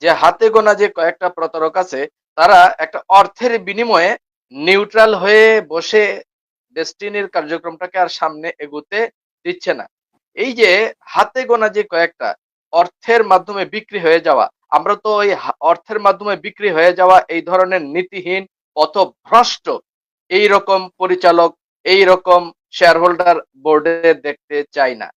যে হাতে গোনা যে কয়েকটা প্রতারক আছে, তারা একটা অর্থের বিনিময়ে নিউট্রাল হয়ে বসে ডেস্টিনির কার্যক্রমটাকে আর সামনে এগোতে দিচ্ছে না। এই যে হাতে গোনা যে কয়েকটা অর্থের মাধ্যমে বিক্রি হয়ে যাওয়া, আমরা তো ওই অর্থের মাধ্যমে বিক্রি হয়ে যাওয়া এই ধরনের নীতিহীন, পথভ্রষ্ট এই রকম পরিচালক, এই রকম শেয়ার হোল্ডার বোর্ডে দেখতে চাই না।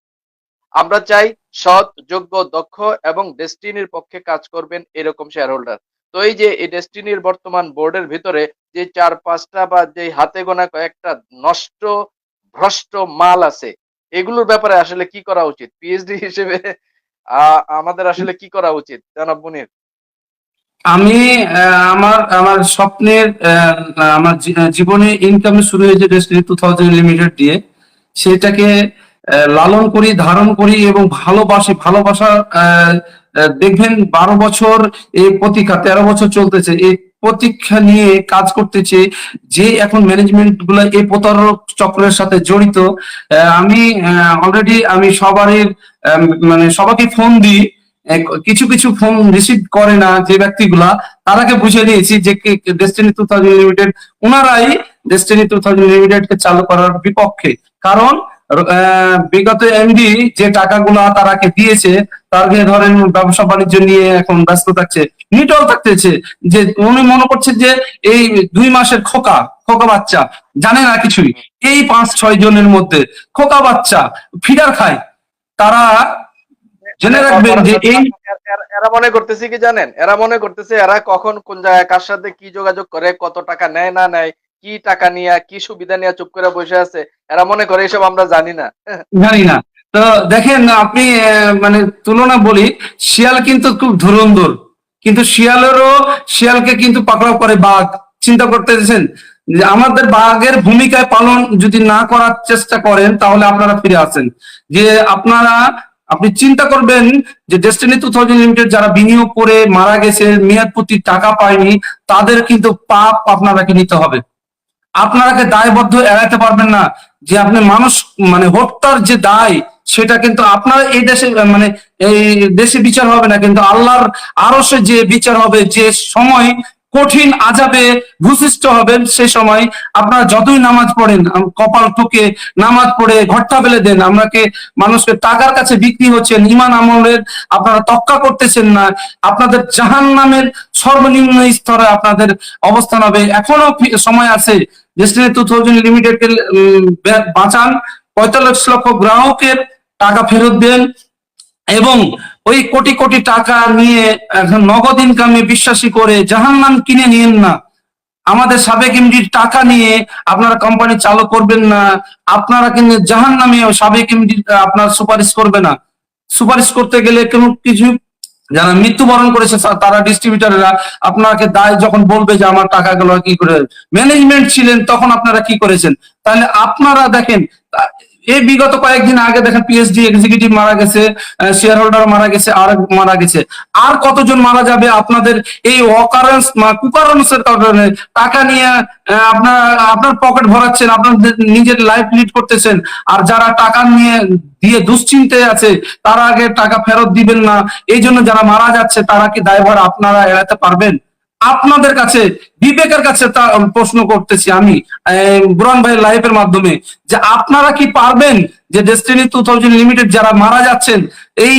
আমরা চাই সৎ, যোগ্য, দক্ষ এবং ডেস্টিনির পক্ষে কাজ করবেন এরকম শেয়ার হোল্ডার। তো এই যে এই ডেস্টিনির বর্তমান বোর্ডের ভিতরে যে 4-5টা বা যে হাতে গোনা কয়েকটা নষ্ট ভ্রষ্ট মাল আছে, এগুলোর ব্যাপারে আসলে কি করা উচিত পিএইচডি হিসেবে? আমাদের আসলে কি করা উচিত জনাব মুনির? আমি আমার আমার স্বপ্নের আমার জীবনে ইনকামে শুরু হয়েছে ডেস্টিনি 2000 লিমিটেড দিয়ে। সেটাকে লালন করি, ধারণ করি এবং ভালোবাসি। ভালোবাসা দেখবেন 12 বছর, এই প্রতীক্ষা 13 বছর চলতেছে, এই প্রতীক্ষা নিয়ে কাজ করতেছে। যে এখন ম্যানেজমেন্ট গুলো এই প্রতারক চক্রের সাথে জড়িত, আমি অলরেডি আমি সবারই মানে সবাইকে ফোন দিই। কিছু কিছু ফোন রিসিভ করে না যে ব্যক্তিগুলা, তারাকে বুঝিয়ে দিয়েছি যে ডেস্টিনি 2000 লিমিটেড, ওনারাই ডেস্টিনি 2000 লিমিটেড কে চালু করার বিপক্ষে। কারণ বিগত এমডি যে টাকাগুলা তারাকে দিয়েছে, তারকে ধরেন ব্যবসা বাণিজ্য নিয়ে এখন ব্যস্ত থাকছে, নিটল থাকতেছে। যে উনি মনে করছে যে এই 2 মাসের খোকা খোকা বাচ্চা জানে না কিছুই, এই 5-6 জনের মধ্যে খোকা বাচ্চা ফিডার খায়। তারা মানে জেনে রাখবেন যে এই এরা মনে করতেছে কি জানেন, এরা মনে করতেছে এরা কখন কোন জায়গায় কার সাথে কি যোগাযোগ করে, কত টাকা নেয় না নেয়, কি টাকা নিয়ে কি সুবিধা নিয়ে চুপ করে বসে আছে, এরা মনে করে এসব আমরা জানি না। জানি না। তো দেখেন আপনি মানে তুলনা বলি, শিয়াল কিন্তু খুব ধুরন্ধর, কিন্তু শিয়ালকে কিন্তু পাকড়াও করে বাঘ। চিন্তা করতেছেন যে আমাদের বাঘের ভূমিকায় পালন যদি না করার চেষ্টা করেন, তাহলে আপনারা ফিরে আসেন। যে আপনি চিন্তা করবেন যে ডেস্টিনি 2000 লিমিটেড যারা বিনিয়োগ করে মারা গেছে, মেয়াদ প্রতি টাকা পায়নি, তাদের কিন্তু পাপ আপনারাকে নিতে হবে। আপনারাকে দায়বদ্ধ এড়াতে পারবেন না। যে আপনি মানুষ মানে হত্যার যে দায়, সেটা কিন্তু আপনার এই দেশে মানে এই দেশে বিচার হবে না, কিন্তু আল্লাহর আরশে যে বিচার হবে, যে সময় কঠিন আযাবে ভূষিষ্ঠ হবেন, সে সময় আপনারা যতই নামাজ পড়েন, কপাল ঠুকে নামাজ পড়ে ঘরটা ফেলে দেন, আমাকে মানুষকে টাকার কাছে বিক্রি হচ্ছেন, ইমান আমলের আপনারা তক্কা করতেছেন না, আপনাদের জাহান্নামের সর্বনিম্ন স্তরে আপনাদের অবস্থান হবে। এখনো সময় আছে। ডেস্টিনি 2000 লিমিটেড কে বাঁচান, 45 লক্ষ গ্রাহকের টাকা ফেরত দেন, এবং ওই কোটি কোটি টাকা নিয়ে এখন নগদ ইনকামে বিশ্বাসী করে জাহান্নাম কিনে নিয়েন না। আমাদের সাবেক এমডির টাকা নিয়ে আপনারা কোম্পানি চালু করবেন না। আপনারা কিন্তু জাহান্নামে সাবেক এমডি আপনার সুপারিশ করবে না। সুপারিশ করতে গেলে কোনো কিছু, যারা মৃত্যুবরণ করেছে তারা ডিস্ট্রিবিউটাররা আপনাকে দায় যখন বলবে যে আমার টাকাগুলো কি করে, ম্যানেজমেন্ট ছিলেন তখন আপনারা কি করেছেন? তাহলে আপনারা দেখেন, এই বিগত কয়েকদিন আগে দেখেন পিএইচডি এক্সিকিউটিভ মারা গেছে, শেয়ার হোল্ডার মারা গেছে, আর মারা গেছে। আর কতজন মারা যাবে আপনাদের এই অকারেন্স কুকারেন্সের কারণে? টাকা নিয়ে আপনার আপনার পকেট ভরাচ্ছেন, আপনার নিজের লাইফ লিড করতেছেন, আর যারা টাকা নিয়ে দিয়ে দুশ্চিন্তায় আছে তারা আগে টাকা ফেরত দিবেন না, এই জন্য যারা মারা যাচ্ছে, তারা কি দায়ভার আপনারা এড়াতে পারবেন? আপনাদের কাছে বিবেকের কাছে তা প্রশ্ন করতেছি আমি বুরহান ভাইয়ের লাইফের মাধ্যমে, যে আপনারা কি পারবেন যে ডেস্টিনি 2000 লিমিটেড যারা মারা যাচ্ছেন, এই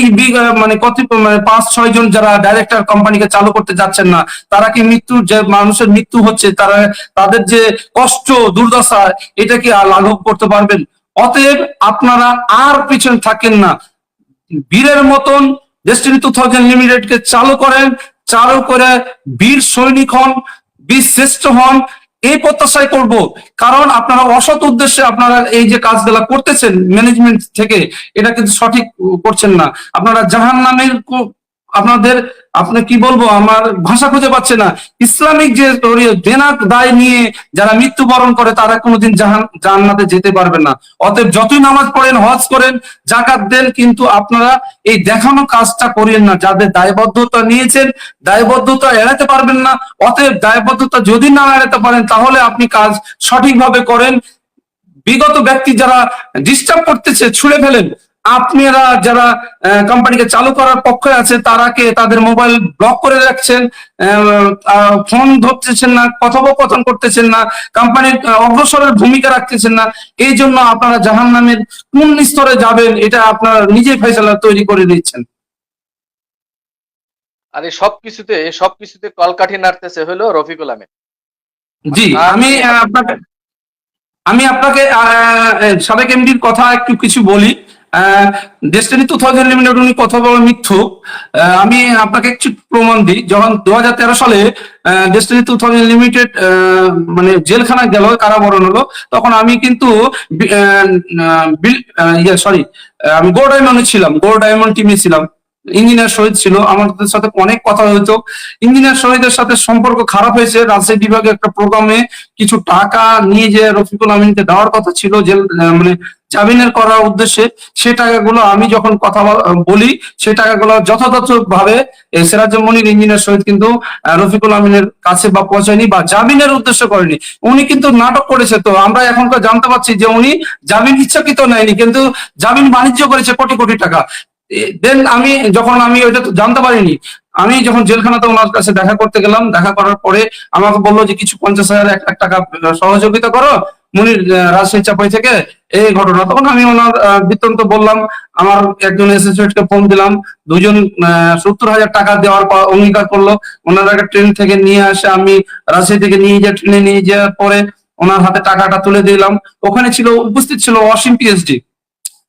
মানে কত মানে 5-6 জন যারা ডাইরেক্টর কোম্পানিকে চালু করতে যাচ্ছেন না, তারা কি মৃত্যু, যে মানুষের মৃত্যু হচ্ছে, তারা তাদের যে কষ্ট দুর্দশা, এটা কি লাঘব করতে পারবেন? অতএব আপনারা আর পিছনে থাকেন না, বীরের মতন ডেস্টিনি 2000 লিমিটেড কে চালু করেন, চালু করে বীর সৈনিক হন, বীর শ্রেষ্ঠ হন, এই প্রত্যাশাই করব। কারণ আপনারা অসৎ উদ্দেশ্যে আপনারা এই যে কাজগুলা করতেছেন ম্যানেজমেন্ট থেকে, এটা কিন্তু সঠিক করছেন না। আপনারা জাহান্নামের আপনাদের, আপনি কি বলবো, আমার ভাষা খুঁজে পাচ্ছে না। ইসলামিক যে দেনা দায় নিয়ে যারা মৃত্যুবরণ করে তারা কোনোদিন জান্নাতে যেতে পারবে না। অতএব যতই নামাজ পড়েন, হজ করেন, জাকাত দেন, কিন্তু আপনারা এই দেখানো কাজটা করিয়েন না। যাদের দায়বদ্ধতা নিয়েছেন, দায়বদ্ধতা এড়াতে পারবেন না। অতএব দায়বদ্ধতা যদি না এড়াতে পারেন তাহলে আপনি কাজ সঠিকভাবে করেন। বিগত ব্যক্তি যারা ডিস্টার্ব করতেছে ছুড়ে ফেলেন। আপনারা যারা কোম্পানিকে চালু করার পক্ষে আছে তারাকে তাদের মোবাইল ব্লক করে রাখছেন, ফোন ধরতেছেন না, কথোপকথন করতেছেন না, কোম্পানির অগ্রসরের ভূমিকা রাখতেছেন না। এই জন্য আপনারা জাহান্নামের কোন স্তরে যাবেন এটা আপনারা নিজে ফয়সালা তৈরি করে দিচ্ছেন। আর এই সবকিছুতে কলকাঠি নাড়তেছে হলো রফিকুল আমিন। জি, আমি আপনি আপনাকে সাবেক এমডির কথা একটু কিছু বলি। ডেস্টিনি 2000 লিমিটেড উনি কথা বলে মিথ্যুক। আমি আপনাকে একটু প্রমাণ দিই। যখন 2013 সালে ডেস্টিনি 2000 লিমিটেড মানে জেলখানা গেল, কারাবরণ হলো, তখন আমি কিন্তু সরি, আমি গো ডায়মন্ডে ছিলাম, গো ডায়মন্ড টিমে ছিলাম। ইঞ্জিনিয়ার শহীদ ছিল, আমাদের সাথে অনেক কথা হতো। ইঞ্জিনিয়ার শহীদের সাথে সম্পর্ক খারাপ হয়েছে। রাজশাহী বিভাগে একটা প্রোগ্রামে কিছু টাকা নিয়ে যে রফিকুল আমিনকে দেওয়ার কথা ছিল জেল মানে জামিনের করার উদ্দেশ্যে, সে টাকাগুলো আমি যখন কথা বলি, সে টাকাগুলো যথাযথ ভাবে সিরাজুল মনির ইঞ্জিনিয়ার শহীদ কিন্তু রফিকুল আমিনের কাছে বা পৌঁছায়নি বা জামিনের উদ্দেশ্য করেনি। উনি কিন্তু নাটক করেছে। তো আমরা এখনকার জানতে পারছি যে উনি জামিন ইচ্ছাকৃত নেয়নি, কিন্তু জামিন বাণিজ্য করেছে কোটি কোটি টাকা। দেন আমি ওইটা তো জানতে পারিনি। আমি যখন জেলখানাতে ওনার কাছে দেখা করতে গেলাম, দেখা করার পরে আমাকে বললো যে কিছু 50,000 1 লাখ টাকা সহযোগিতা করো মুনির রাজশাহী চাপাই থেকে, এই ঘটনা। তখন আমি ওনার বৃত্তান্ত বললাম। আমার একজন অ্যাসোসিয়েট কে ফোন দিলাম, দুজন 70,000 টাকা দেওয়ার অঙ্গীকার করলো। ওনারা একটা ট্রেন থেকে নিয়ে আসে, আমি রাজশাহী থেকে নিয়ে যাই, ট্রেনে নিয়ে যাওয়ার পরে ওনার হাতে টাকাটা তুলে দিলাম। ওখানে উপস্থিত ছিল অসীম পিএইচডি।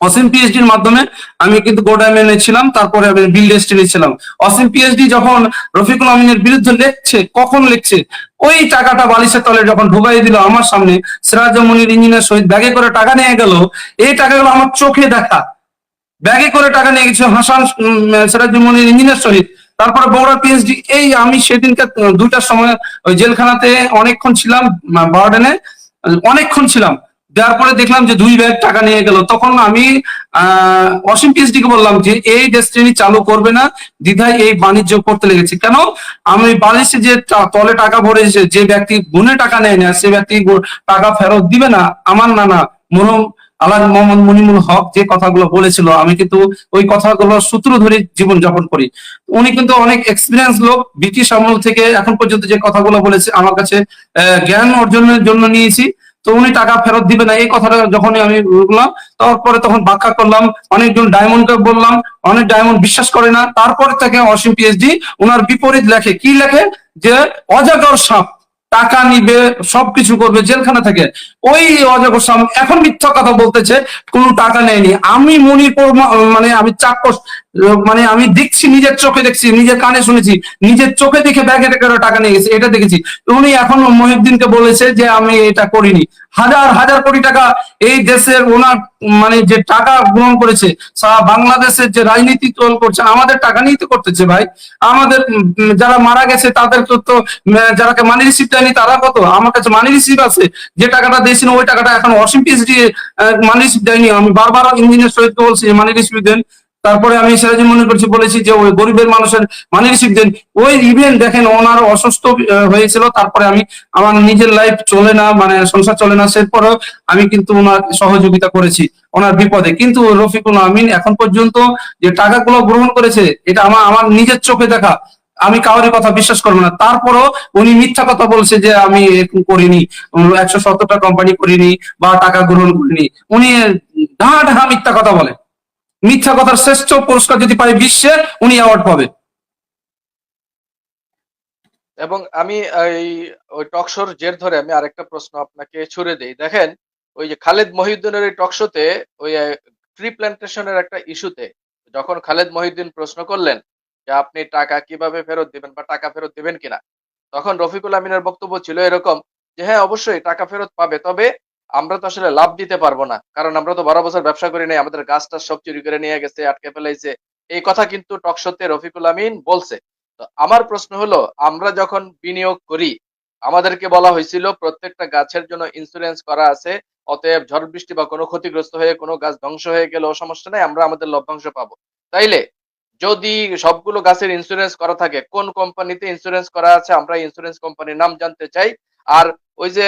অসীম পিএইচডির মাধ্যমে আমি কিন্তু গোডাইমেনে ছিলাম, তারপরে আমি বিল ডেস্টিনি ছিলাম। অসীম পিএইচডি যখন রফিকুল আমিনের বিরুদ্ধে লিখছে, কখন লিখছে, ওই টাকাটা বালিশের তলে যখন ঢুকাই দিল আমার সামনে, সিরাজুল মনির ইঞ্জিনিয়ার শহীদ ব্যাগে করে টাকা নিয়ে গেল। এই টাকাগুলো আমার চোখে দেখা। ব্যাগে করে টাকা নিয়ে গেছে হাসান সিরাজুল মনির ইঞ্জিনিয়ার শহীদ, তারপরে বগুড়া পিএইচডি। এই আমি সেদিনকে 2টার সময় ওই জেলখানাতে অনেকক্ষণ ছিলাম, বারডেনে অনেকক্ষণ ছিলাম। দেওয়ার পরে দেখলাম যে 2 ব্যাগ টাকা নিয়ে গেল। তখন আমি অসীম পিএইচডি কে বললাম যে এই ডেস্টিনি চালু করবে না, দ্বিধায় এই বাণিজ্য করতে লেগেছে কেন। আমি বালিশে যে তলে টাকা ভরেছে, যে ব্যক্তি গুনে টাকা নেয় না সে ব্যক্তি টাকা ফেরত দিবে না। আমার নানা মরহুম আলহাজ মোহাম্মদ মনিমুল হক যে কথাগুলো বলেছিল, আমি কিন্তু ওই কথাগুলো সূত্র ধরে জীবন যাপন করি। উনি কিন্তু অনেক এক্সপিরিয়েন্স লোক, ব্রিটিশ আমল থেকে এখন পর্যন্ত যে কথাগুলো বলেছে আমার কাছে জ্ঞান অর্জনের জন্য নিয়েছি। তো উনি টাকা ফেরত দিবে না এই কথাটা যখনই আমি বললাম, তারপরে তখন ব্যাখ্যা করলাম, অনেকজন ডায়মন্ডকে বললাম, অনেক ডায়মন্ড বিশ্বাস করে না। তারপরে থেকে অসীম পিএইচডি ওনার বিপরীত লেখে, কি লেখে, যে অজাগর সাপ টাকা নিবে, সবকিছু করবে জেলখানা থেকে। ওই অজগর সাপ এখন মিথ্যা কথা বলতেছে, কোনো টাকা নেয়নি। আমি মনিরপুর মানে আমি চাক্ষুষ মানে আমি দেখছি, নিজের চোখে দেখছি, নিজের কানে শুনেছি, নিজের চোখে দেখে ব্যাগে করে টাকা নিয়ে গেছি, এটা দেখেছি। উনি এখন মহিউদ্দিনকে বলেছে যে আমি এটা করিনি। হাজার হাজার কোটি টাকা এই দেশের ওনার মানে যে টাকা গ্রহণ করেছে, সারা বাংলাদেশের যে রাজনীতি চল করছে আমাদের টাকা নিয়ে তো করতেছে ভাই। আমাদের যারা মারা গেছে তাদের তো যারা মানি রিসিপ্ট দেয়নি তারা কত, আমার কাছে মানি রিসিপ্ট আছে। যে টাকাটা দিয়েছিল ওই টাকাটা এখন অসীম পিএইচডি মানি রিসিপ্ট দেয়নি। আমি বারবার ইঞ্জিনিয়ার শহীদকে বলছি মানি রিসিপ্ট দেন। তারপরে আমি সিরাজুল মনে করছি, বলেছি যে ওই গরিবের মানুষের মানি রিসিপ্ট দেন। ওই ইভেন্ট দেখেন ওনার অসুস্থ হয়েছিল, তারপরে আমি আমার নিজের লাইফ চলে না, মানে সংসার চলে না, সেরপরেও আমি কিন্তু ওনার সহযোগিতা করেছি ওনার বিপদে। কিন্তু রফিকুল আমিন এখন পর্যন্ত যে টাকাগুলো গ্রহণ করেছে এটা আমার আমার নিজের চোখে দেখা। আমি কাউরি কথা বিশ্বাস করবো না। তারপরও উনি মিথ্যা কথা বলছে যে আমি এরকম করিনি, 170টা কোম্পানি করিনি বা টাকা গ্রহণ করিনি। উনি ঢাহা ঢাহা মিথ্যা কথা বলে। মিথ্যা কথার শ্রেষ্ঠ পুরস্কার যদি পায় বিশ্বে, উনি অ্যাওয়ার্ড পাবে। এবং আমি এই ওই টক শোর জের ধরে আমি আরেকটা প্রশ্ন আপনাকে ছুড়ে দেই। দেখেন, ওই যে খালেদ মহিউদ্দিনের এই টক শোতে ওই ট্রি প্ল্যান্টেশনের একটা ইস্যুতে যখন খালেদ মহিউদ্দিন প্রশ্ন করলেন যে আপনি টাকা কিভাবে ফেরত দিবেন বা টাকা ফেরত দিবেন কিনা, তখন রফিকুল আমিনের বক্তব্য ছিল এরকম যে হ্যাঁ অবশ্যই টাকা ফেরত পাবে, তবে আমরা তো আসলে লাভ দিতে পারবো না, কারণ আমরা তো 12 বছর ব্যবসা করি নাই, আমাদের গাছটা সব চুরি করে নিয়ে গেছে, আটকে ফেলাইছে, এই কথা কিন্তু টকশোতে রফিকুল আমিন বলছে। তো আমার প্রশ্ন হলো, আমরা যখন বিনিয়োগ করি, আমাদেরকে বলা হয়েছিল প্রত্যেকটা গাছের জন্য ইন্সুরেন্স করা আছে, অতএব ঝড় বৃষ্টি বা কোনো ক্ষতিগ্রস্ত হয়ে কোনো গাছ ধ্বংস হয়ে গেলেও সমস্যা নাই, আমরা আমাদের লভ্যাংশ পাবো। তাইলে যদি সবগুলো গাছের ইন্সুরেন্স করা থাকে, কোন কোম্পানিতে ইন্সুরেন্স করা আছে আমরা ইন্সুরেন্স কোম্পানির নাম জানতে চাই। আর ওই যে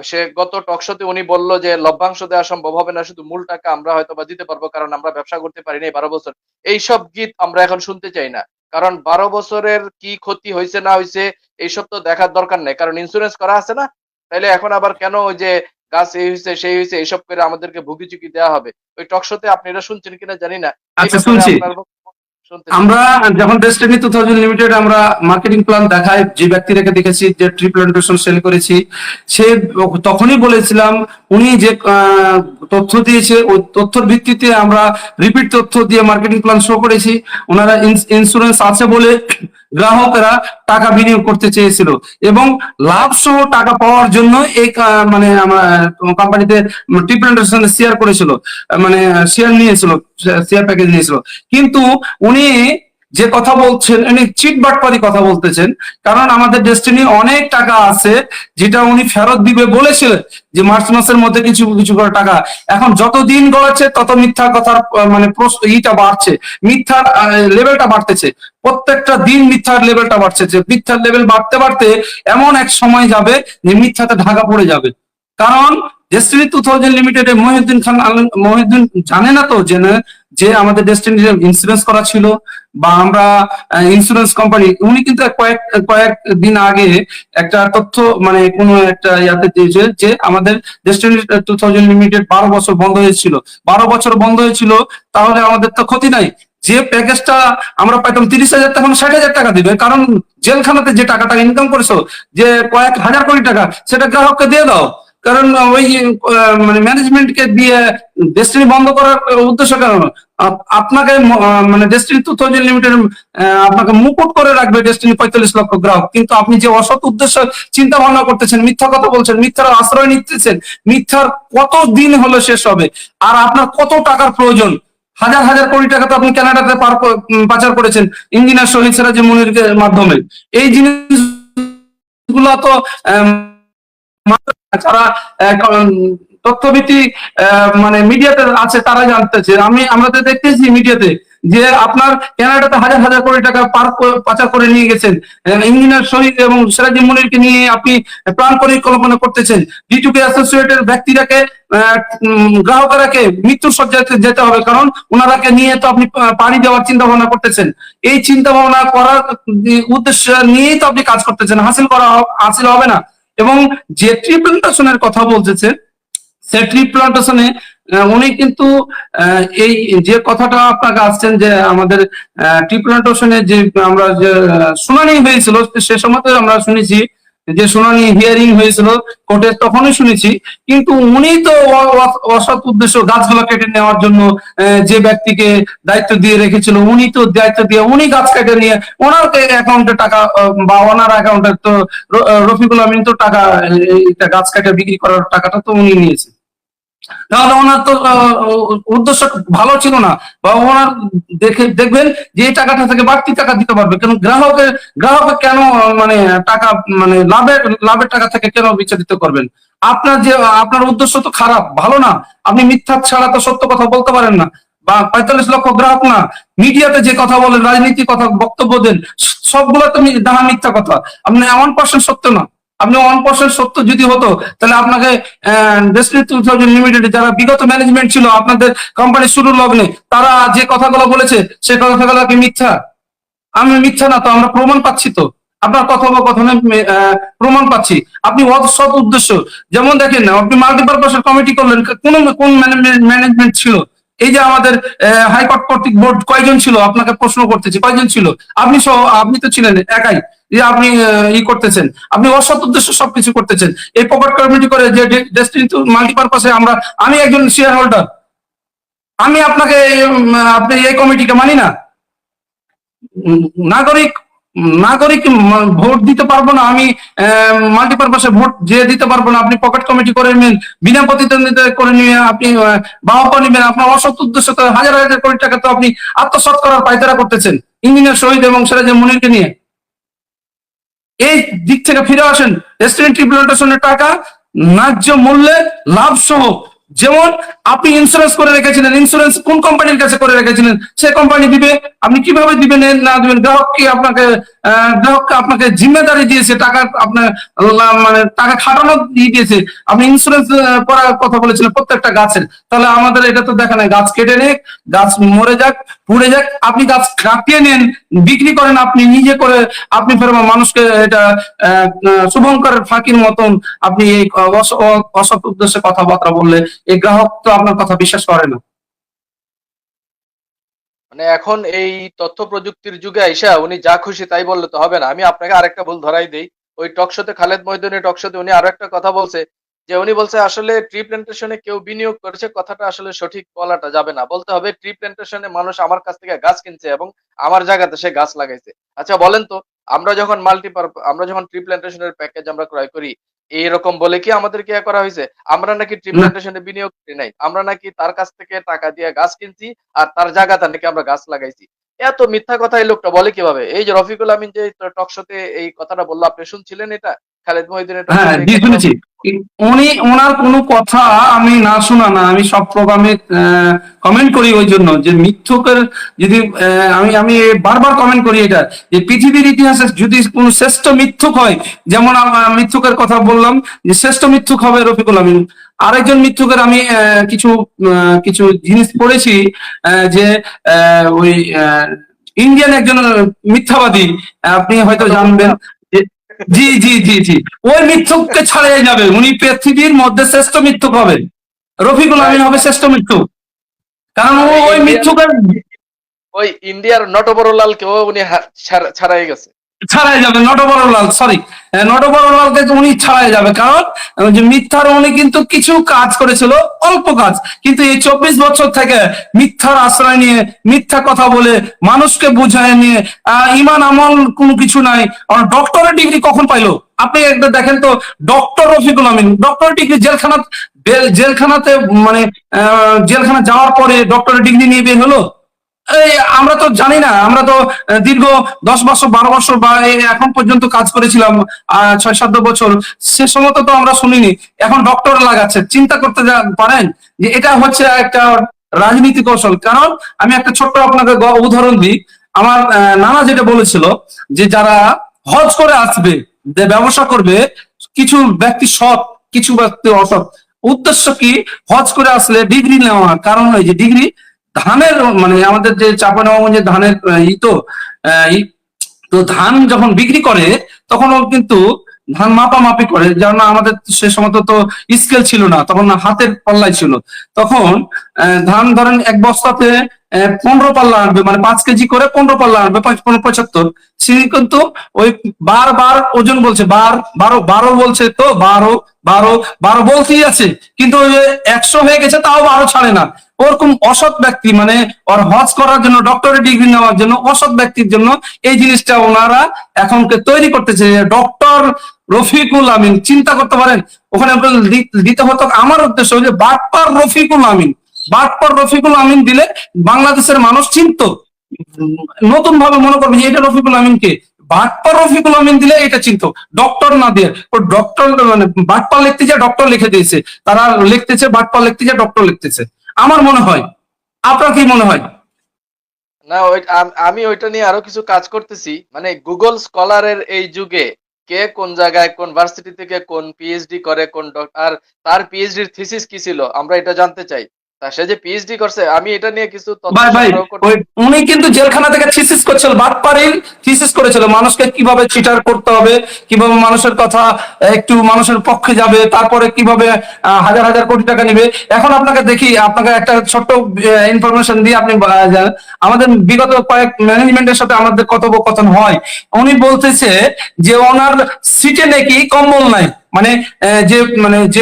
সে গত টকশোতে উনি বলল যে লভ্যাংশ দেওয়া সম্ভব হবে না, শুধু মূল টাকা আমরা হয়তো বা দিতে পারবো, কারণ আমরা ব্যবসা করতে পারি নাই 12 বছর। এইসব গীত আমরা এখন শুনতে চাই না, কারণ 12 বছরের কি ক্ষতি হয়েছে না হয়েছে এইসব তো দেখার দরকার নেই, কারণ ইন্সুরেন্স করা আছে না। তাইলে এখন আবার কেন ওই যে গাছ এই হয়েছে সেই হয়েছে এইসব করে আমাদেরকে ভুগি চুকি দেওয়া হবে? ওই টকশোতে আপনি এটা শুনছেন কিনা জানি না, এই আচ্ছা, ব্যাপারে শুনছি। আপনার বক্তব্য শুনতে চাই। আমরা যখন ডেস্টিনি 2000 লিমিটেড আমরা মার্কেটিং প্ল্যান দেখাই, যে ব্যক্তিটাকে দেখেছি যে ট্রি প্লান্টেশন সেল করেছি, সে তখনই বলেছিলাম, উনি যে তথ্য দিয়েছে ওই তথ্যের ভিত্তিতে আমরা রিপিট তথ্য দিয়ে মার্কেটিং প্ল্যান শো করেছি। ওনারা ইন্স্যুরেন্স আছে বলে গ্রাহকেরা টাকা বিনিয়োগ করতে চেয়েছিল এবং লাভ সহ টাকা পাওয়ার জন্য এই মানে আমার কোম্পানিতে ট্রি প্লান্টেশন শেয়ার করেছিল, মানে শেয়ার নিয়েছিল, শেয়ার প্যাকেজ নিয়েছিল। কিন্তু উনি যে কথা বলছেন উনি চিট বাটপারি কথা বলতেছেন, কারণ আমাদের ডেস্টিনি অনেক টাকা আছে যেটা উনি ফেরত দিবে বলেছিলেন যে মার্চ মাসের মধ্যে কিছু কিছু করে টাকা। এখন যত দিন গড়াচ্ছে তত মিথ্যা কথার মানে ইটা বাড়ছে, মিথ্যার লেভেলটা বাড়তেছে, প্রত্যেকটা দিন মিথ্যার লেভেলটা বাড়ছে, যে মিথ্যার লেভেল বাড়তে বাড়তে এমন এক সময় যাবে যে মিথ্যাতে ঢাকা পড়ে যাবে। কারণ ডেস্টিনি 2000 লিমিটেডে মহিউদ্দিন জানে না তো জেনে যে আমাদের ডেস্টিনি ইন্স্যুরেন্স করা ছিল, বা আমরা ইন্স্যুরেন্স কোম্পানি, উনি কিন্তু কয়েক দিন আগে একটা তথ্য মানে কোনো একটা ইয়াতে দিয়েছে যে আমাদের ডেস্টিনি 2000 লিমিটেড 12 বছর বন্ধ হয়েছিল। 12 বছর বন্ধ হয়েছিল, তাহলে আমাদের তো ক্ষতি নাই। যে প্যাকেজটা আমরা পাইতাম 30,000 টাকা, 60,000 টাকা দিবে, কারণ জেলখানাতে যে টাকাটা ইনকাম করেছো, যে কয়েক হাজার কোটি টাকা, সেটা গ্রাহককে দিয়ে দাও। কারণ ওই মানে ম্যানেজমেন্টকে দিয়ে ডেস্টিনি বন্ধ করার উদ্দেশ্য কেন? আপনাকে মানে ডেস্টিনি 2000 লিমিটেড আপনাকে মুকুট করে রাখবে ডেস্টিনি 45 লক্ষ গ্রাহক, কিন্তু আপনি যে অসৎ উদ্দেশ্য চিন্তা ভাবনা করতেছেন, মিথ্যা কথা বলছেন, মিথ্যার আশ্রয় নিতেছেন, মিথ্যার কত দিন হলো শেষ হবে? আর আপনার কত টাকার প্রয়োজন? হাজার হাজার কোটি টাকা তো আপনি কানাডাতে পাচার করেছেন ইঞ্জিনিয়ার শহীদ সিরাজী মুনির মাধ্যমে। এই জিনিসগুলো তো যারা তথ্যভিত্তিক মানে মিডিয়াতে আছে তারা জানতেছে। আমরা তো দেখতেছি মিডিয়াতে যে আপনার কানাডাতে হাজার হাজার কোটি টাকা পাচার করে নিয়ে গেছেন, ইঞ্জিনিয়ার শহীদ এবং সিরাজী মুনিরকে নিয়ে আপনি প্ল্যান পরিকল্পনা করতেছেন। ডিটুকে অ্যাসোসিয়েটেড ব্যক্তিরাকে গ্রাহকেরাকে মৃত্যুর সজ্জাতে যেতে হবে, কারণ ওনারাকে নিয়ে তো আপনি পাড়ি দেওয়ার চিন্তা ভাবনা করতেছেন। এই চিন্তা ভাবনা করার উদ্দেশ্য নিয়েই তো আপনি কাজ করতেছেন, হাসিল হবে না। এবং যে ট্রি প্লান্টেশনের কথা বলতেছে, সে ট্রি প্লান্টেশনে উনি কিন্তু এই যে কথাটা আপনাকে আসছেন যে আমাদের ট্রি প্লান্টেশনে যে আমরা যে শুনানি হয়েছিল, সে সময় আমরা শুনেছি যে শুনানি হিয়ারিং হয়েছিল কোর্টে, তখনই শুনেছি। কিন্তু উনি তো অসৎ উদ্দেশ্য গাছগুলো কেটে নেওয়ার জন্য যে ব্যক্তিকে দায়িত্ব দিয়ে রেখেছিল, উনি তো দায়িত্ব দিয়ে উনি গাছ কেটে নিয়ে ওনার অ্যাকাউন্টে টাকা বা ওনার অ্যাকাউন্টে তো রফিকুল আমিন তো টাকা গাছ কেটে বিক্রি করার টাকাটা তো উনি নিয়েছে। তাহলে ওনার তো উদ্দেশ্য ভালো ছিল না, বা ওনার দেখবেন যে এই টাকাটা থেকে বাড়তি টাকা দিতে পারবে, কেন গ্রাহকের কেন মানে টাকা মানে লাভের টাকা থেকে কেন বিচ্ছেদিত করবেন? আপনার উদ্দেশ্য তো খারাপ, ভালো না। আপনি মিথ্যা ছাড়া তো সত্য কথা বলতে পারেন না। বা 45 লক্ষ গ্রাহক না, মিডিয়াতে যে কথা বলেন, রাজনীতি কথা বক্তব্য দেন, সবগুলো তো ডাহা মিথ্যা কথা। আপনি 1% সত্য না। আপনি 1% সত্য যদি হতো, তাহলে আপনাকে ডেস্টিনি 2000 লিমিটেড যারা বিগত ম্যানেজমেন্ট ছিল আপনাদের কোম্পানি শুরুর লগ্নে, তারা যে কথাগুলো বলেছে সে কথাগুলো কি মিথ্যা? আমি মিথ্যা না তো, আমরা প্রমাণ পাচ্ছি তো, আপনার কথোপকথনে প্রমাণ পাচ্ছি। আপনি অসৎ উদ্দেশ্য, যেমন দেখেন না, আপনি মাল্টিপারপাসের কমিটি করলেন, কোন ম্যানেজমেন্ট ছিল? এই যে আমাদের হাইকোর্ট কর্তৃক বোর্ড কয়জন ছিল? আপনাকে প্রশ্ন করতেছি, কয়জন ছিল? আপনি সহ, আপনি তো ছিলেন একাই যে আপনি ই করতেছেন, আপনি অসৎ উদ্দেশ্য সবকিছু করতেছেন। এই পকেট কমিটি করে যে ডেস্টিনি মাল্টিপারপাসে আমি একজন শেয়ার হোল্ডার, আমি আপনি এই কমিটিকে মানি না? নাগরিক নাগরিক ভোট দিতে পারবো না, আমি মাল্টিপারপাসে ভোট যে দিতে পারবো না, আপনি পকেট কমিটি করে নেবেন, বিনা প্রতিদ্বন্দ্বিতা করে নিয়ে আপনি বাহবা নেবেন, আপনার অসৎ উদ্দেশ্য তো হাজার হাজার কোটি টাকা তো আপনি আত্মসাৎ করার পায়তারা করতেছেন ইঞ্জিনিয়ার শহীদ এবং সিরাজ মনিরকে নিয়ে। এই দিক থেকে ফিরে আসেন, রেস্টুরেন্ট রিপ্রেজেন্টেশনের টাকা ন্যায্য মূল্যে লাভ সহ, যেমন আপনি ইন্স্যুরেন্স করে রেখেছিলেন, ইন্স্যুরেন্স কোন কোম্পানির কাছে করে রেখেছিলেন, সে কোম্পানি দিবে, আপনি কিভাবে দিবেন না দিবেন, গ্রাহককে আপনাকে জিম্মেদারি দিয়েছে, টাকা আপনার মানে টাকা খাটানো দিয়ে দিয়েছে, আপনি ইন্স্যুরেন্স করার কথা বলেছিলেন প্রত্যেকটা গাছের, তাহলে আমাদের এটা তো দেখা নাই, গাছ কেটে নেক, গাছ মরে যাক, পুড়ে যাক, আপনি গাছ কাটিয়ে নেন, বিক্রি করেন আপনি নিজে করে, আপনি ফের মানুষকে এটা শুভঙ্করের ফাঁকির মতন আপনি এই অসৎ উদ্দেশ্যে কথাবার্তা বললে এই গ্রাহক তো আপনার কথা বিশ্বাস করে না। মানে এখন এই তথ্য প্রযুক্তির যুগে আইসা উনি যা খুশি তাই বললে তো হবে না। আমি আপনাকে আরেকটা ভুল ধরাই দেই। ওই টক শোতে খালেদ মহিউদ্দিনের টক শোতে উনি আরো একটা কথা বলছে, যে উনি বলছে আসলে ট্রি প্ল্যান্টেশনে কেউ বিনিয়োগ করেছে, কথাটা আসলে সঠিক বলাটা যাবে না, বলতে হবে ট্রি প্ল্যান্টেশনে মানুষ আমার কাছ থেকে গাছ কিনছে এবং আমার জায়গাতে সে গাছ লাগাইছে। আচ্ছা বলেন তো, আমরা যখন ট্রি প্ল্যান্টেশনের প্যাকেজ আমরা ক্রয় করি, এইরকম বলে কি আমাদেরকে ইয়ে করা হয়েছে? আমরা নাকি ট্রি না, প্ল্যান্টেশনে বিনিয়োগ করি নাই, আমরা নাকি তার কাছ থেকে টাকা দিয়ে গাছ কিনছি আর তার জায়গাতে নাকি আমরা গাছ লাগাইছি। এত মিথ্যা কথা এই লোকটা বলে কিভাবে? এই যে রফিকুল আমিন যে টক শোতে এই কথাটা বললো, আপনি শুনছিলেন এটা? খালেদ মহিউদ্দিনের টক হ্যাঁ শোতে এই জি কথাটা শুনেছি। উনি ওনার কোনো কথা আমি না শোনা না, আমি সব প্রোগ্রামে কমেন্ট করি, ওই জন্য যে মিথ্যকের যদি আমি আমি বারবার কমেন্ট করি এটা, যে পৃথিবীর ইতিহাসে যদি কোন শ্রেষ্ঠ মিথ্যক হয়, যেমন মিথ্যকের কথা বললাম যে শ্রেষ্ঠ মিথ্যক হবে রফিকুল আমিন। আরেকজন মিথ্যকের আমি কিছু কিছু জিনিস পড়েছি, যে ওই ইন্ডিয়ান একজন মিথ্যাবাদী, আপনি হয়তো জানবেন, জি জি জি জি, ওই মিথ্যুককে ছাড়িয়ে যাবে, উনি পৃথিবীর মধ্যে শ্রেষ্ঠ মিথ্যুক হবে, রফিকুল আমিন রাইট। হবে শ্রেষ্ঠ মিথ্যুক, কারণ ও মানে ওই ইন্ডিয়ার মিথ্যুকের ওই ইন্ডিয়ার নটবরলালকেও উনি ছাড়াই গেছে। ছাড়াই যাবে, নটবরলাল, সরি, নটবরলালকে তো উনি ছাড়াই যাবে, কারণ যে মিথ্যার উনি কিন্তু কিছু কাজ করেছিল, অল্প কাজ, কিন্তু এই 24 বছর থেকে মিথ্যার আশ্রয় নিয়ে মিথ্যা কথা বলে মানুষকে বুঝায় নিয়ে ইমান আমল কোনো কিছু নাই, ডক্টরের ডিগ্রি কখন পাইলো আপনি একটা দেখেন তো, ডক্টর রফিকুল আমিন ডক্টরের ডিগ্রি জেলখানাতে মানে জেলখানা যাওয়ার পরে ডক্টরের ডিগ্রি নিয়ে বের হলো। এই আমরা তো জানি না, আমরা তো দীর্ঘ 10 বছর 12 বছর বা এখন পর্যন্ত কাজ করেছিলাম, 6-7 বছর, সে সময় তো আমরা শুনিনি, এখন ডক্টর লাগাচ্ছে, চিন্তা করতে পারেন যে এটা হচ্ছে একটা রাজনীতি কৌশল। কারণ আমি একটা ছোট্ট আপনাকে উদাহরণ দিই, আমার নানা যেটা বলেছিল যে যারা হজ করে আসবে, যে ব্যবসা করবে, কিছু ব্যক্তি সৎ, কিছু ব্যক্তি অসৎ, উদ্দেশ্য কি, হজ করে আসলে ডিগ্রি নেওয়া, কারণ ওই যে ডিগ্রি ধানের মানে আমাদের যে চাঁপাইনবাবগঞ্জের ধানের ই তো তো ধান যখন বিক্রি করে তখনও কিন্তু ধান মাপামাপি করে, যেমন আমাদের সে সময় তো স্কেল ছিল না, তখন না হাতের পাল্লাই ছিল, তখন ধান ধরেন এক বস্তাতে 15 পাল্লা আনবে, মানে 5 কেজি করে 15 পাল্লা আনবে, 75, সে কিন্তু ওই বারবার ওজন বলছে, 12 বলছে, তো 12 বলতেই আছে, কিন্তু ওই যে 100 হয়ে গেছে তাও 12 ছাড়ে না। ওরকম অসৎ ব্যক্তি, মানে ওর হজ করার জন্য, ডক্টরেট ডিগ্রি নেওয়ার জন্য অসৎ ব্যক্তির জন্য এই জিনিসটা ওনারা এখনকে তৈরি করতেছে, ডক্টর রফিকুল আমিন, চিন্তা করতে পারেন, ওখানে দিতে হতো, আমার উদ্দেশ্য যে বাটপার রফিকুল আমিন, বাটপার রফিকুল আমিন দিলে বাংলাদেশের মানুষ চিনত, নতুন ভাবে মনে করবে যে এটা রফিকুল আমিনকে, বাটপার রফিকুল আমিন দিলে এটা চিন্ত, ডক্টর না দিয়ে, ও ডক্টর মানে বাটপার লিখতে যায় ডক্টর লিখে দিয়েছে, তারা লিখতেছে বাটপার লিখতে যায় ডক্টর লিখতেছে, আমার মনে হয়। আপনার কি মনে হয়? না আমি ওইটা নিয়ে আরো কিছু কাজ করতেছি। মানে গুগল স্কলারের এই যুগে কে কোন জায়গায় কোন ভার্সিটি থেকে কোন পিএইচডি করে, আর তার পিএইচডির থিসিস কি ছিল আমরা এটা জানতে চাই। তা সে যে পিএইচডি করছে, আমি এটা নিয়ে কিছু তথ্য ভাই ভাই, সংগ্রহ করতে। ওই উনি কিন্তু জেলখানা থেকে থিসিস করছিল, বাটপাড়ির থিসিস করেছিল, মানুষকে কিভাবে চিটার করতে হবে, কিভাবে মানুষের কথা একটু মানুষের পক্ষে যাবে, তারপরে কিভাবে হাজার হাজার কোটি টাকা নিবে। এখন আপনাকে দেখি, আপনাকে একটা ছোট্ট ইনফরমেশন দিয়ে আপনি যান। আমাদের বিগত কয়েক ম্যানেজমেন্টের সাথে আমাদের কথোপকথন হয়, উনি বলতেছে যে ওনার সিটে নাকি কম্বল নাই, মানে যে